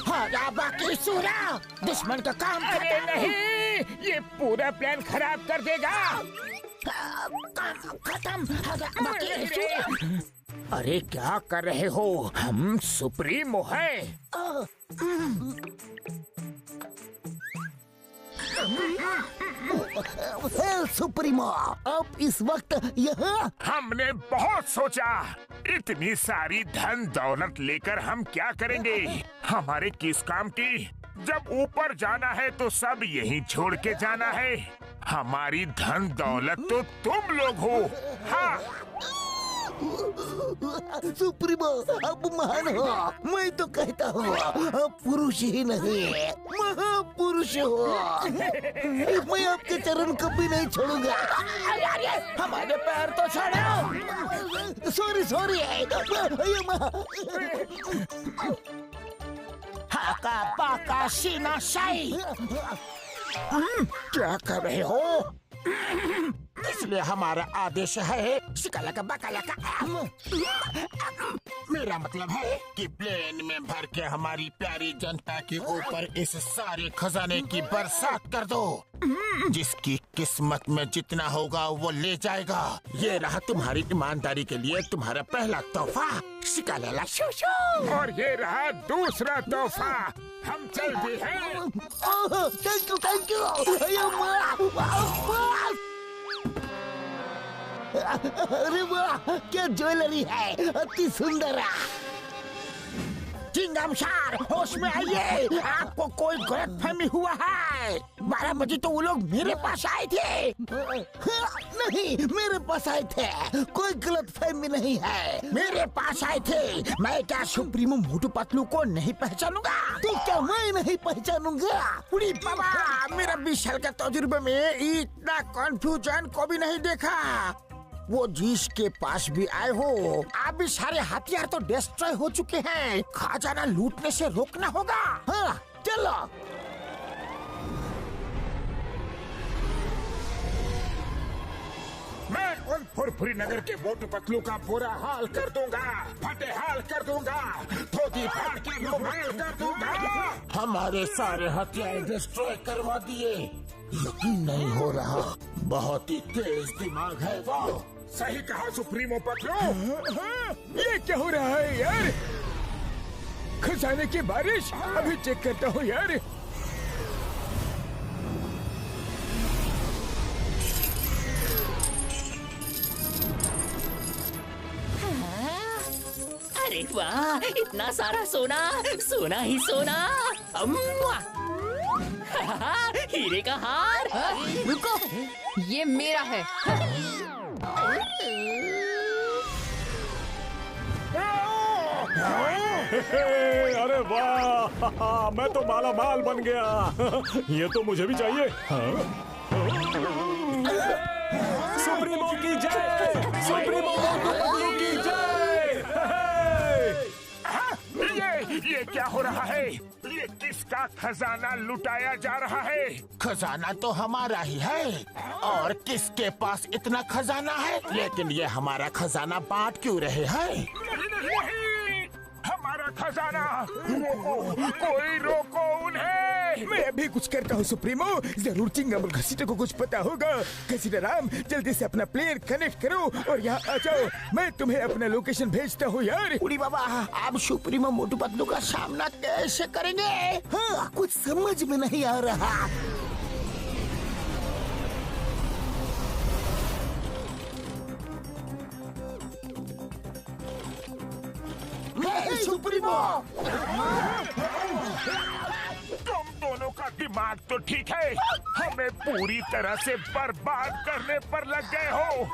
हरा बाकी सूरा। दुश्मन का काम अरे नहीं, ये पूरा प्लान खराब कर देगा। खत्म, हरा बाकी सूरा। अरे क्या कर रहे हो? हम सुप्रीमो है। सुप्रीमो, अब इस वक्त यहाँ? हमने बहुत सोचा, इतनी सारी धन दौलत लेकर हम क्या करेंगे? हमारे किस काम की? जब ऊपर जाना है तो सब यहीं छोड़ के जाना है। हमारी धन दौलत तो तुम लोग हो। हाँ, सुप्रीमो अब महान हो। मैं तो कहता हूँ अब पुरुष ही नहीं महापुरुष हो। मैं आपके चरण कभी नहीं छोड़ूंगा। हमारे पैर तो छोड़ो। सॉरी हाका पाका सीना शाही। क्या कर रहे हो? इसलिए हमारा आदेश है शिकालाका बाकालाका। मेरा मतलब है कि प्लेन में भर के हमारी प्यारी जनता के ऊपर इस सारे खजाने की बरसात कर दो। जिसकी किस्मत में जितना होगा वो ले जाएगा। ये रहा तुम्हारी ईमानदारी के लिए तुम्हारा पहला तोहफा, शिकालाला शूशू। और ये रहा दूसरा तोहफा। हम चलते हैं। Thank you. अरे वाह, क्या ज्वेलरी है, अति सुंदर। चिंगम सर, होश में आइए, आपको कोई गलतफहमी हुआ है। 12 बजे तो वो लोग मेरे पास आए थे। नहीं, मेरे पास आए थे, कोई गलतफहमी नहीं है। मेरे पास आए थे। मैं क्या सुप्रीमो मोटू पतलू को नहीं पहचानूंगा? तो क्या मैं नहीं पहचानूंगा? उड़ी बाबा, मेरा 20 साल का तजुर्बे में इतना कंफ्यूजन को भी नहीं देखा। वो जिसके पास भी आए हो, आप भी सारे हथियार तो डिस्ट्रॉय हो चुके हैं। खजाना लूटने से रोकना होगा। हाँ, चलो। मैं उन फुरफुरी नगर के मोटू पतलू का बुरा हाल कर दूंगा, फटे हाल कर दूंगा, धोती फाड़ के रुमाल कर दूंगा। हमारे सारे हथियार डिस्ट्रॉय करवा दिए। यकीन नहीं हो रहा, बहुत ही तेज दिमाग है वो। सही कहा सुप्रीमो पतलू। ये क्या हो रहा है यार? खजाने की बारिश। अभी चेक करता हूँ यार। अरे वाह, इतना सारा सोना, सोना ही सोना। अम्मा! हीरे का हार। रुको, ये मेरा है। अरे वाह, मैं तो माला माल बन गया। ये तो मुझे भी चाहिए। सुप्रीमो की जय, सुप्रीमो मोटू पतलू की जय। ये क्या हो रहा है? ये किसका खजाना लुटाया जा रहा है? खजाना तो हमारा ही है, और किसके पास इतना खजाना है? लेकिन ये हमारा खजाना बांट क्यों रहे हैं? नहीं, हमारा खजाना। रोको, कोई रोको उन्हें। मैं अभी कुछ करता हूँ सुप्रीमो। जरूर चिंगम और घसीटे को कुछ पता होगा। घसीटा राम, जल्दी से अपना प्लेयर कनेक्ट करो और यहाँ आ जाओ। मैं तुम्हें अपना लोकेशन भेजता हूँ यार। उड़ी बाबा, आप सुप्रीमो मोटू पतलू का सामना कैसे करेंगे? हाँ, कुछ समझ में नहीं आ रहा। सुप्रीमो, तुम दोनों का दिमाग तो ठीक है, हमें पूरी तरह से बर्बाद करने पर लग गए हो।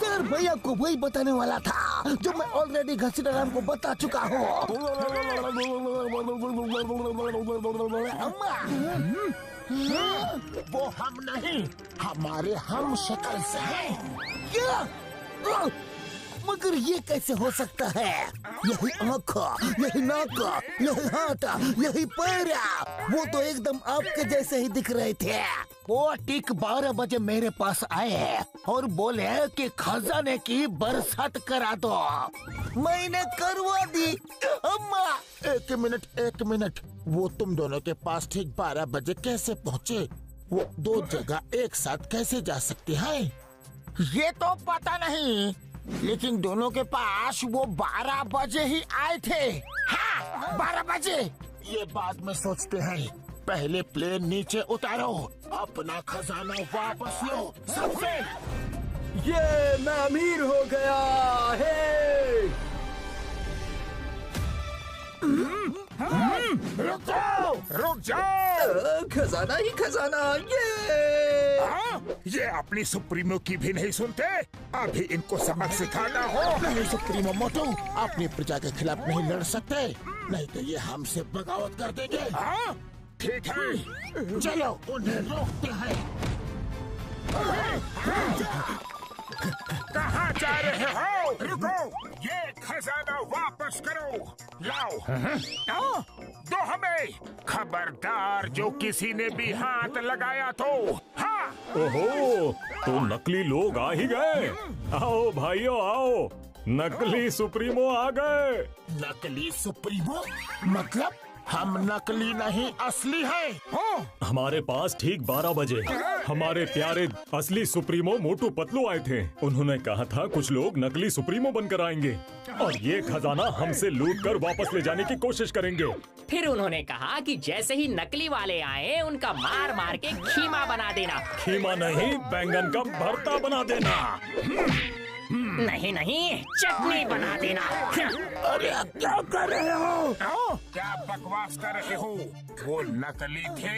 सर, भैया को वही बताने वाला था जो मैं ऑलरेडी घसीटा राम को बता चुका हूँ। वो हम नहीं, हमारे हम शक्ल से हैं। क्या? मगर ये कैसे हो सकता है? यही आँख, यही नाक, यही हाथ, यही पैर, वो तो एकदम आपके जैसे ही दिख रहे थे। वो ठीक 12 बजे मेरे पास आए और बोले कि खजाने की बरसात करा दो। मैंने करवा दी। अम्मा, एक मिनट, वो तुम दोनों के पास ठीक 12 बजे कैसे पहुँचे? वो दो जगह एक साथ कैसे जा सकते हैं? ये तो पता नहीं, लेकिन दोनों के पास वो 12 बजे ही आए थे। हाँ, 12 बजे। ये बाद में सोचते हैं, पहले प्लेन नीचे उतारो, अपना खजाना वापस लो सबसे। ये मैं अमीर हो गया है। रुक जाओ। खजाना ही खजाना। ये अपनी सुप्रीमो की भी नहीं सुनते। अभी इनको सबक सिखाना हो। नहीं सुप्रीमो मोटू, अपनी प्रजा के खिलाफ नहीं लड़ सकते, नहीं तो ये हमसे बगावत कर देंगे। हाँ, ठीक है, चलो उन्हें रोकते हैं। कहाँ जा रहे हो? रुको, ये खजाना वापस करो। लाओ, दो हमें। खबरदार, जो किसी ने भी हाथ लगाया तो। हाँ। ओहो, तो नकली लोग आ ही गए। आओ भाइयों आओ, नकली सुप्रीमो आ गए। नकली सुप्रीमो? मतलब हम नकली नहीं, असली हैं। हमारे पास ठीक 12 बजे हमारे प्यारे असली सुप्रीमो मोटू पतलू आए थे। उन्होंने कहा था कुछ लोग नकली सुप्रीमो बनकर आएंगे और ये खजाना हमसे लूट कर वापस ले जाने की कोशिश करेंगे। फिर उन्होंने कहा कि जैसे ही नकली वाले आए, उनका मार मार के खीमा बना देना। खीमा नहीं, बैंगन का भरता बना देना। नहीं, चटनी बना देना। अरे क्या कर रहे हो? क्या बकवास कर रहे हो? वो नकली थे,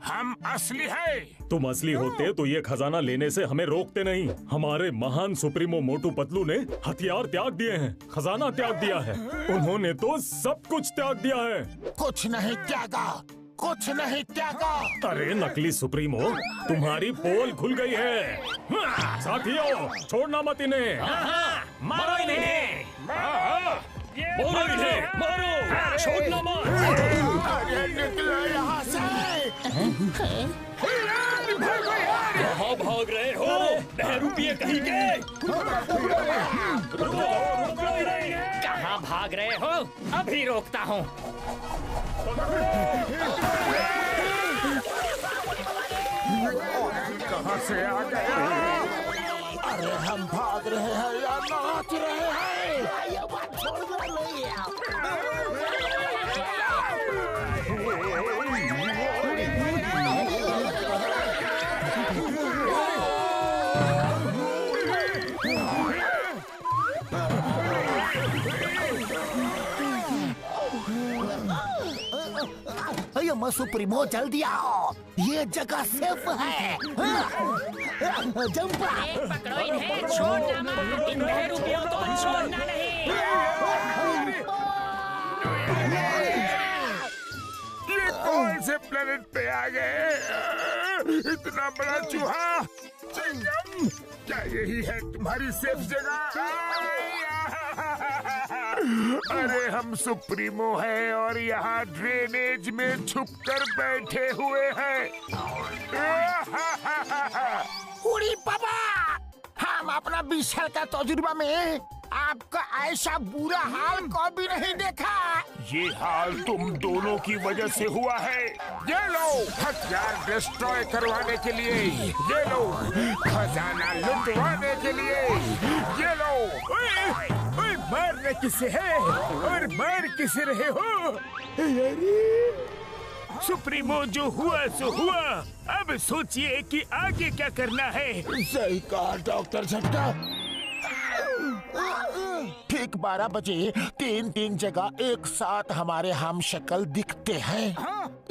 हम असली हैं। तुम असली होते तो ये खजाना लेने से हमें रोकते नहीं। हमारे महान सुप्रीमो मोटू पतलू ने हथियार त्याग दिए हैं, खजाना त्याग दिया है। उन्होंने तो सब कुछ त्याग दिया है। कुछ नहीं त्यागा, कुछ नहीं त्यागा। अरे नकली सुप्रीमो, तुम्हारी पोल खुल गई है। साथियों, छोड़ना मत इन्हें। मारो इन्हें। मारो इन्हें, मारो, छोड़ना मत। अरे निकलो यहाँ से। भागो यार! कहाँ भाग रहे हो? बहरूपिये कहीं के? कहाँ भाग रहे हो? अभी रोकता हूँ। कहाँ से आ गया? अरे हम भाग रहे हैं या नाच रहे हैं? ये बात छोड़ना नहीं है। अय्यो सुप्रीमो जल्दी आओ, ये जगह सेफ है। जंप पकड़ो इन्हें, छोड़ना मत। इन बहरूपियों को छोड़ना नहीं। ये कौन से प्लेनेट पे आ गए? इतना बड़ा चूहा! चिंगम, क्या यही है तुम्हारी सेफ जगह? अरे हम सुप्रीमो हैं और यहाँ ड्रेनेज में छुपकर बैठे हुए हैं। उड़ी पापा, हम अपना 20 साल का तजुर्बा में आपका ऐसा बुरा हाल कभी नहीं देखा। ये हाल तुम दोनों की वजह से हुआ है। ये लो हथियार डिस्ट्रॉय करवाने के लिए, ये लो खजाना लुटवाने के लिए, ये लो। ओए मारने किसे है और मार किसे रहे हो? सुप्रीमो जो हुआ सो हुआ, अब सोचिए कि आगे क्या करना है। सही कहा डॉक्टर झटका। ठीक 12 बजे 3 जगह एक साथ हमारे हम शक्ल दिखते हैं।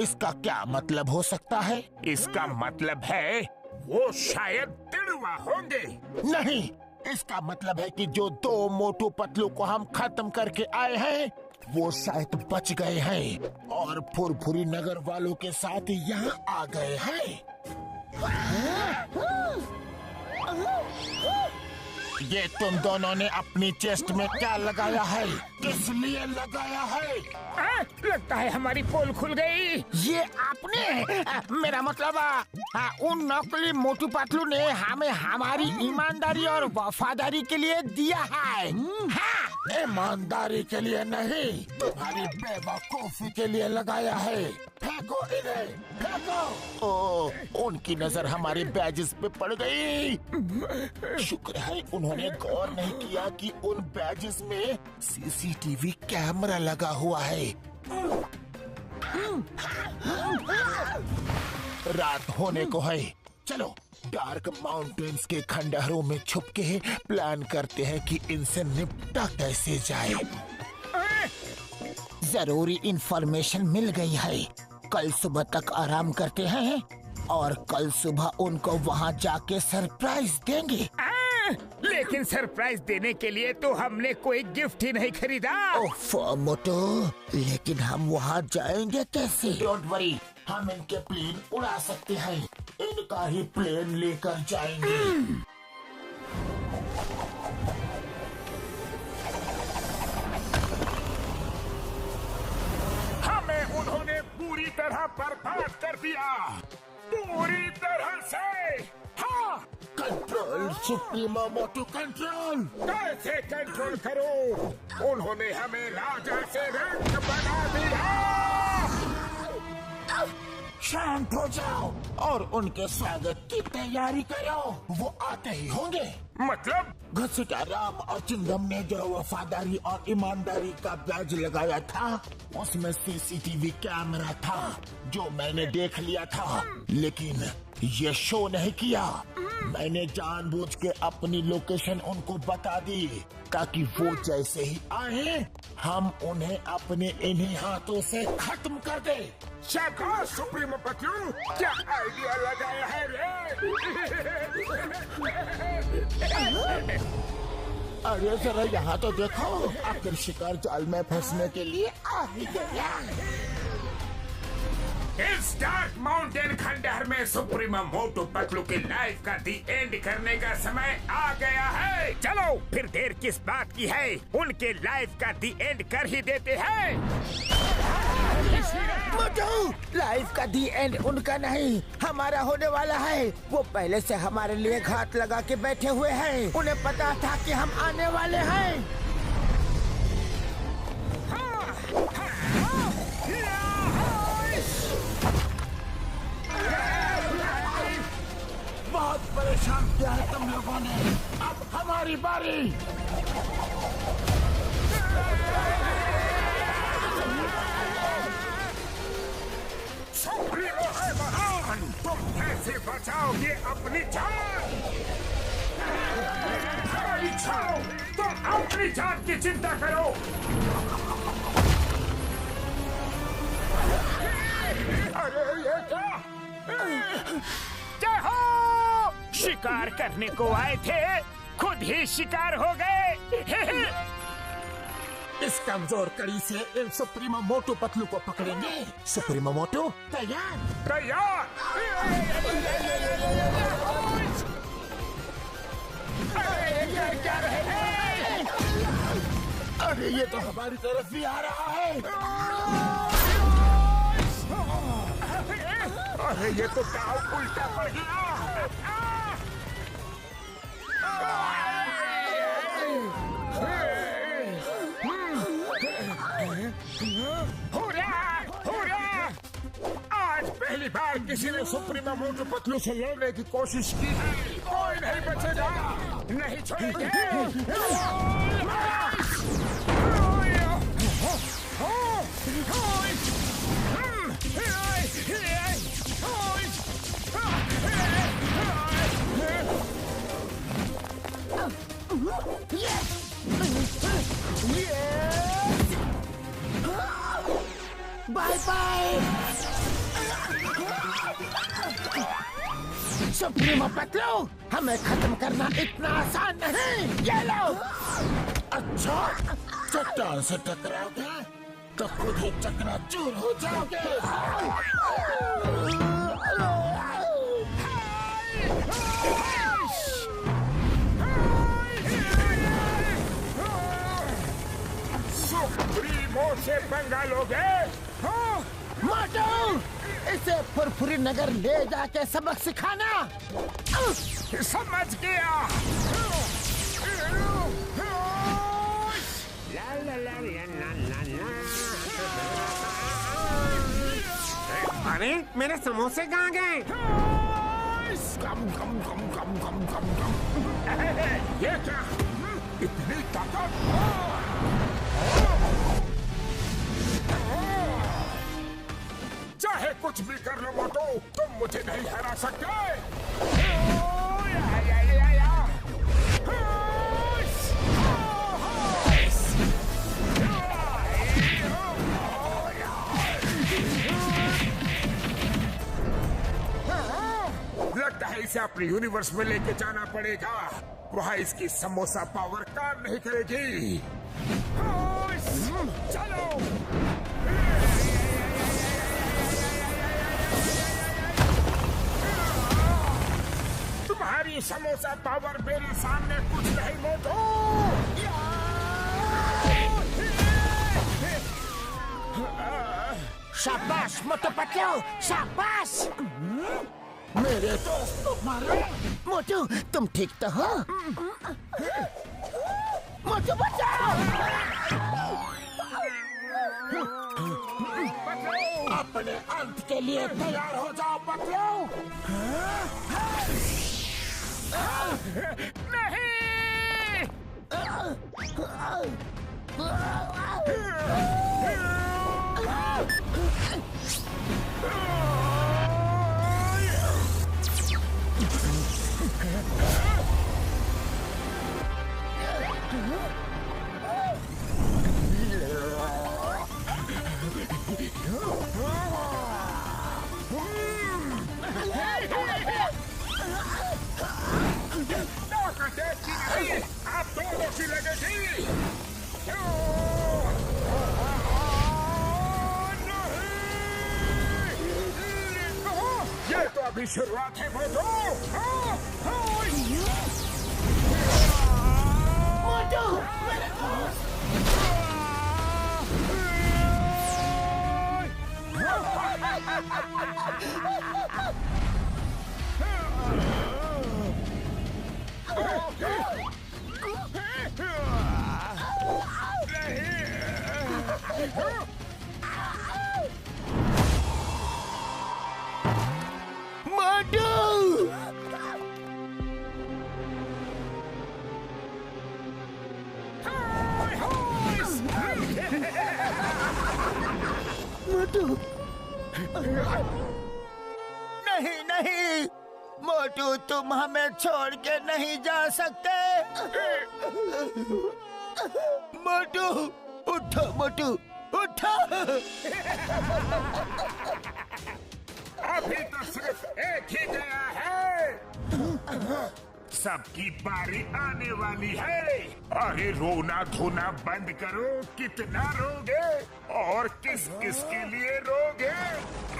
इसका क्या मतलब हो सकता है? इसका मतलब है वो शायद तिड़वा होंगे। नहीं, इसका मतलब है कि जो 2 मोटू पतलू को हम खत्म करके आए हैं वो शायद बच गए हैं और फुरफुरी नगर वालों के साथ यहाँ आ गए हैं। ये तुम दोनों ने अपनी चेस्ट में क्या लगाया है? किस लिए लगाया है? लगता है हमारी पोल खुल गई। ये आपने? मेरा मतलब उन नकली मोटू पतलू ने हमें हमारी ईमानदारी और वफादारी के लिए दिया है। हाँ, ईमानदारी के लिए नहीं, तुम्हारी बेवकूफी के लिए लगाया है। फेंको इन्हें, फेंको। ओ, उनकी नजर हमारे बैजेस पे पड़ गई। शुक्र है उन्होंने गौर नहीं किया कि उन बैजेस में सीसीटीवी कैमरा लगा हुआ है। रात होने को है, चलो डार्क माउंटेन्स के खंडहरों में छुप के प्लान करते हैं कि इनसे निपटा कैसे जाए। जरूरी इंफॉर्मेशन मिल गई है। कल सुबह तक आराम करते हैं और कल सुबह उनको वहाँ जाके सरप्राइज देंगे। लेकिन सरप्राइज देने के लिए तो हमने कोई गिफ्ट ही नहीं खरीदा। ओफो मोटो, लेकिन हम वहाँ जाएंगे कैसे? डोंट वरी, हम इनके प्लेन उड़ा सकते हैं। इनका ही प्लेन लेकर जाएंगे। हमें उन्होंने पूरी तरह बर्बाद कर दिया, पूरी तरह से। हाँ, कंट्रोल सुप्रीमो मोटू, कंट्रोल। कैसे कंट्रोल करो? उन्होंने हमें राजा से रंग बना दिया। शांत हो जाओ और उनके स्वागत की तैयारी करो। वो आते ही होंगे। मतलब? घसीटा राम और चिंगम ने जो वफादारी और ईमानदारी का बैज लगाया था उसमें सीसीटीवी कैमरा था जो मैंने देख लिया था, लेकिन ये शो नहीं किया। मैंने जानबूझ के अपनी लोकेशन उनको बता दी ताकि वो जैसे ही आए हम उन्हें अपने इन्हीं हाथों से खत्म कर दे। शाबाश सुप्रीमो पतलू, क्या आइडिया लगाया है रे? अरे जरा यहाँ तो देखो, आखिर शिकार जाल में फंसने के लिए आ ही गया। इस डार्क माउंटेन खंडहर में सुप्रीमो मोटू पतलू की लाइफ का दी एंड करने का समय आ गया है। चलो फिर देर किस बात की है, उनके लाइफ का दी एंड कर ही देते हैं। मोटू, लाइफ का दी एंड उनका नहीं, हमारा होने वाला है। वो पहले से हमारे लिए घात लगा के बैठे हुए हैं। उन्हें पता था कि हम आने वाले हैं। बहुत परेशान किया है तुम लोगों ने। अब हमारी बारी। सुप्रीमो है महान, तुम कैसे बचाओगे अपनी जान? हमारी छाओ, तुम अपनी जान की चिंता करो। अरे ये क्या? क्या हो? शिकार करने को आए थे, खुद ही शिकार हो गए। इस कमजोर कड़ी से इन सुप्रीमो मोटू पतलू को पकड़ेंगे। सुप्रीमो मोटू तैयार। तैयार। अरे ये तो हमारी तरफ भी आ रहा है। अरे ये तो दाव उल्टा पड़ गया। आज पहली बार किसी ने सुप्रीमो मोटू पतलू से लड़ने की कोशिश की है। कोई नहीं बचेगा, नहीं छोड़ेंगे। Bye bye. सुप्रीमो पतलू, हमें खत्म करना इतना आसान नहीं। ये लो। अच्छा, चट्टान से टकराओगे तो खुद ही चकनाचूर हो जाओगे। सुप्रीमो से पंगा लोगे? मोटू, इसे फुरफुरी नगर ले जाके सबक सिखाना। समझ गया। अरे मेरे समोसे कहाँ गए? ये क्या? इतनी ताकत? चाहे कुछ भी कर लो मोटू, तुम मुझे नहीं हरा सकते। लगता है इसे अपने यूनिवर्स में लेके जाना पड़ेगा। वहाँ इसकी समोसा पावर काम नहीं करेगी। चलो। तुम्हारी समोसा पावर मेरे सामने कुछ नहीं मोटू। शाबाश मोटू पतलू, शाबाश। मेरे दोस्त को मारो। मोटू, तुम ठीक तो हो? मोटू बचाओ। अपने अंत के लिए तैयार हो जाओ पतलू। नहीं। आप दोनों की लगेगी। ये तो अभी शुरुआत है मोटू। मोटू, नहीं नहीं, मोटू तुम हमें छोड़ के नहीं जा सकते। मोटू उठो, मोटू उठो। अभी तो सिर्फ एक ही गया है, सबकी बारी आने वाली है। अरे रोना धोना बंद करो, कितना रोगे और किस किस के लिए रोगे?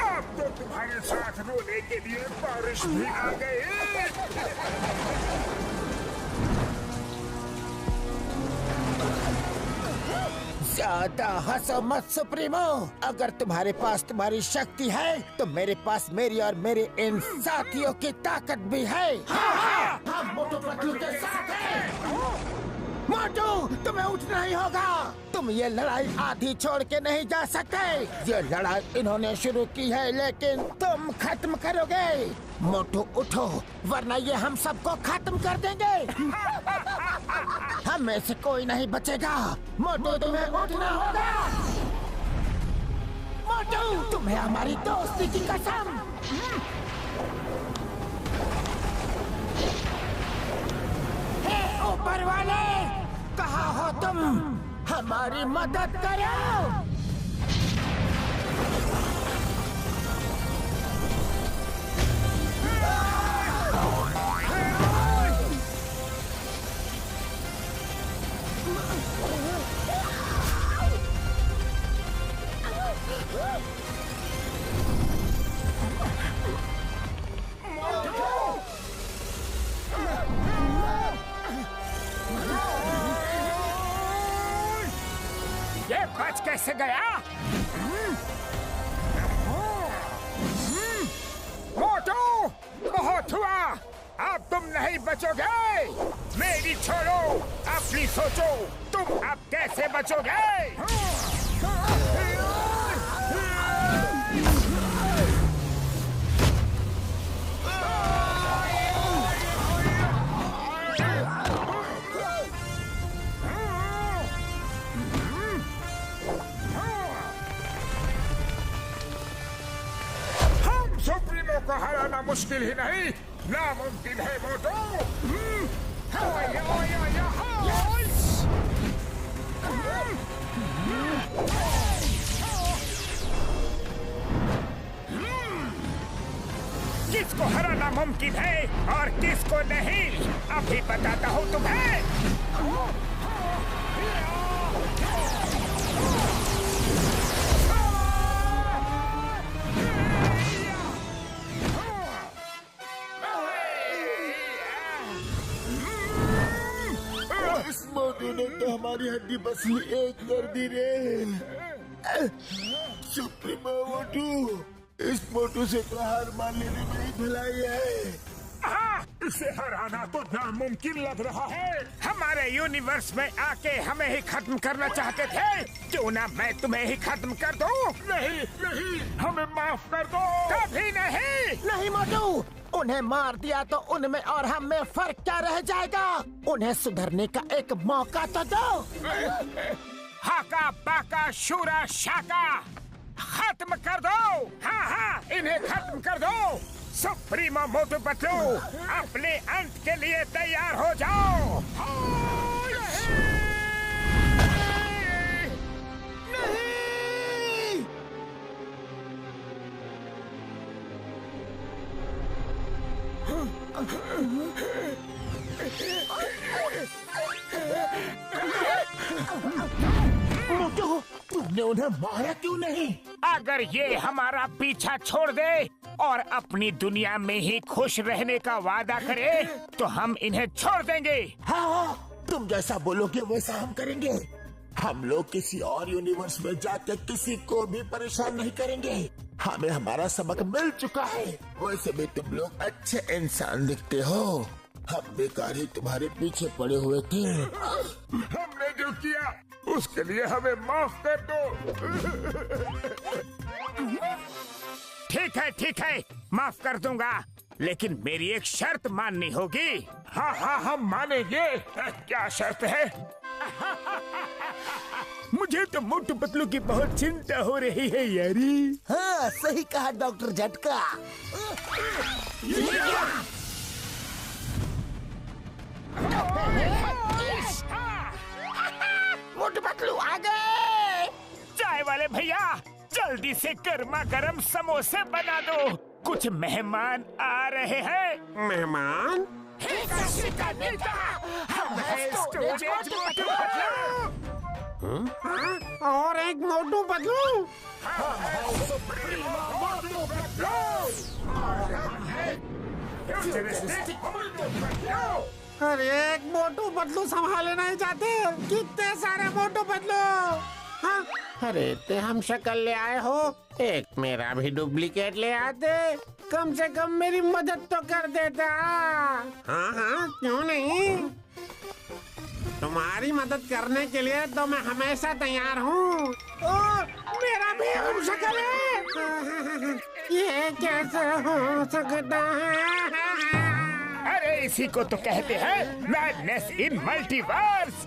अब तो तुम्हारे साथ रोने के लिए बारिश भी आ गई। ज्यादा हंसो मत सुप्रीमो। अगर तुम्हारे पास तुम्हारी शक्ति है तो मेरे पास मेरी और मेरे इन साथियों की ताकत भी है। हम मोटू पतलू के साथ हैं। मोटू तुम्हें उठना ही होगा। तुम ये लड़ाई आधी छोड़ के नहीं जा सकते। ये लड़ाई इन्होंने शुरू की है लेकिन तुम खत्म करोगे। मोटू उठो वरना ये हम सबको खत्म कर देंगे। हम में से कोई नहीं बचेगा। मोटू तुम्हें उठना होगा। मोटू तुम्हें हमारी दोस्ती की कसम। हे ऊपर वाले, कहाँ हो तुम? हमारी मदद करो। ये बच कैसे गया? मोटू बहुत हुआ, अब तुम नहीं बचोगे। मेरी छोड़ो, अपनी सोचो, तुम अब कैसे बचोगे? सुप्रीमो को हराना मुश्किल ही नहीं, नामुमकिन है मोटू। किसको हराना मुमकिन है और किसको नहीं, अभी बताता हूँ तुम्हें। इस मोटू ने तो हमारी हड्डी बसी एक कर दी रे। सुप्रीमो मोटू, इस मोटू से तो हार मान लेने में ही भलाई है। इसे हराना तो नामुमकिन लग रहा है। हमारे यूनिवर्स में आके हमें ही खत्म करना चाहते थे, क्यों ना मैं तुम्हें ही खत्म कर दूं? नहीं नहीं, हमें माफ कर दो। कभी नहीं। नहीं मोटू, उन्हें मार दिया तो उनमें और हम में फर्क क्या रह जाएगा? उन्हें सुधरने का एक मौका तो दो। हाका बाका शूरा शाका खत्म कर दो। हाँ हाँ, इन्हें खत्म कर दो। सुप्रीमो मोटू पतलू, अपने अंत के लिए तैयार हो जाओ। मोटू तुमने उन्हें मारा क्यों नहीं? अगर ये हमारा पीछा छोड़ दे और अपनी दुनिया में ही खुश रहने का वादा करे तो हम इन्हें छोड़ देंगे। हाँ, तुम जैसा बोलोगे वैसा हम करेंगे। हम लोग किसी और यूनिवर्स में जाके किसी को भी परेशान नहीं करेंगे। हमें हमारा सबक मिल चुका है। वैसे भी तुम लोग अच्छे इंसान दिखते हो। हम बेकार ही तुम्हारे पीछे पड़े हुए थे। हमने जो किया उसके लिए हमें माफ कर दो। ठीक है, माफ कर दूंगा, लेकिन मेरी एक शर्त माननी होगी। हाँ हाँ, हम मानेंगे। क्या शर्त है? मुझे तो मोटू पतलू की बहुत चिंता हो रही है यारी। हाँ, सही कहा डॉक्टर झटका। मोटू पतलू आ गए। चाय वाले भैया, जल्दी से गर्मा गर्म समोसे बना दो, कुछ मेहमान आ रहे हैं। मेहमान? और एक मोटू पतलू। अरे एक मोटू पतलू संभाले नहीं जाते, कितने सारे मोटू पतलू। हाँ? अरे ते हम शक्ल ले आए हो, एक मेरा भी डुप्लीकेट ले आते, कम से कम मेरी मदद तो कर देता। हाँ हाँ, क्यों नहीं, तुम्हारी मदद करने के लिए तो मैं हमेशा तैयार हूँ। मेरा भी हम शक्ल है, ये कैसे हो सकता है? अरे इसी को तो कहते हैं मैडनेस इन मल्टीवर्स।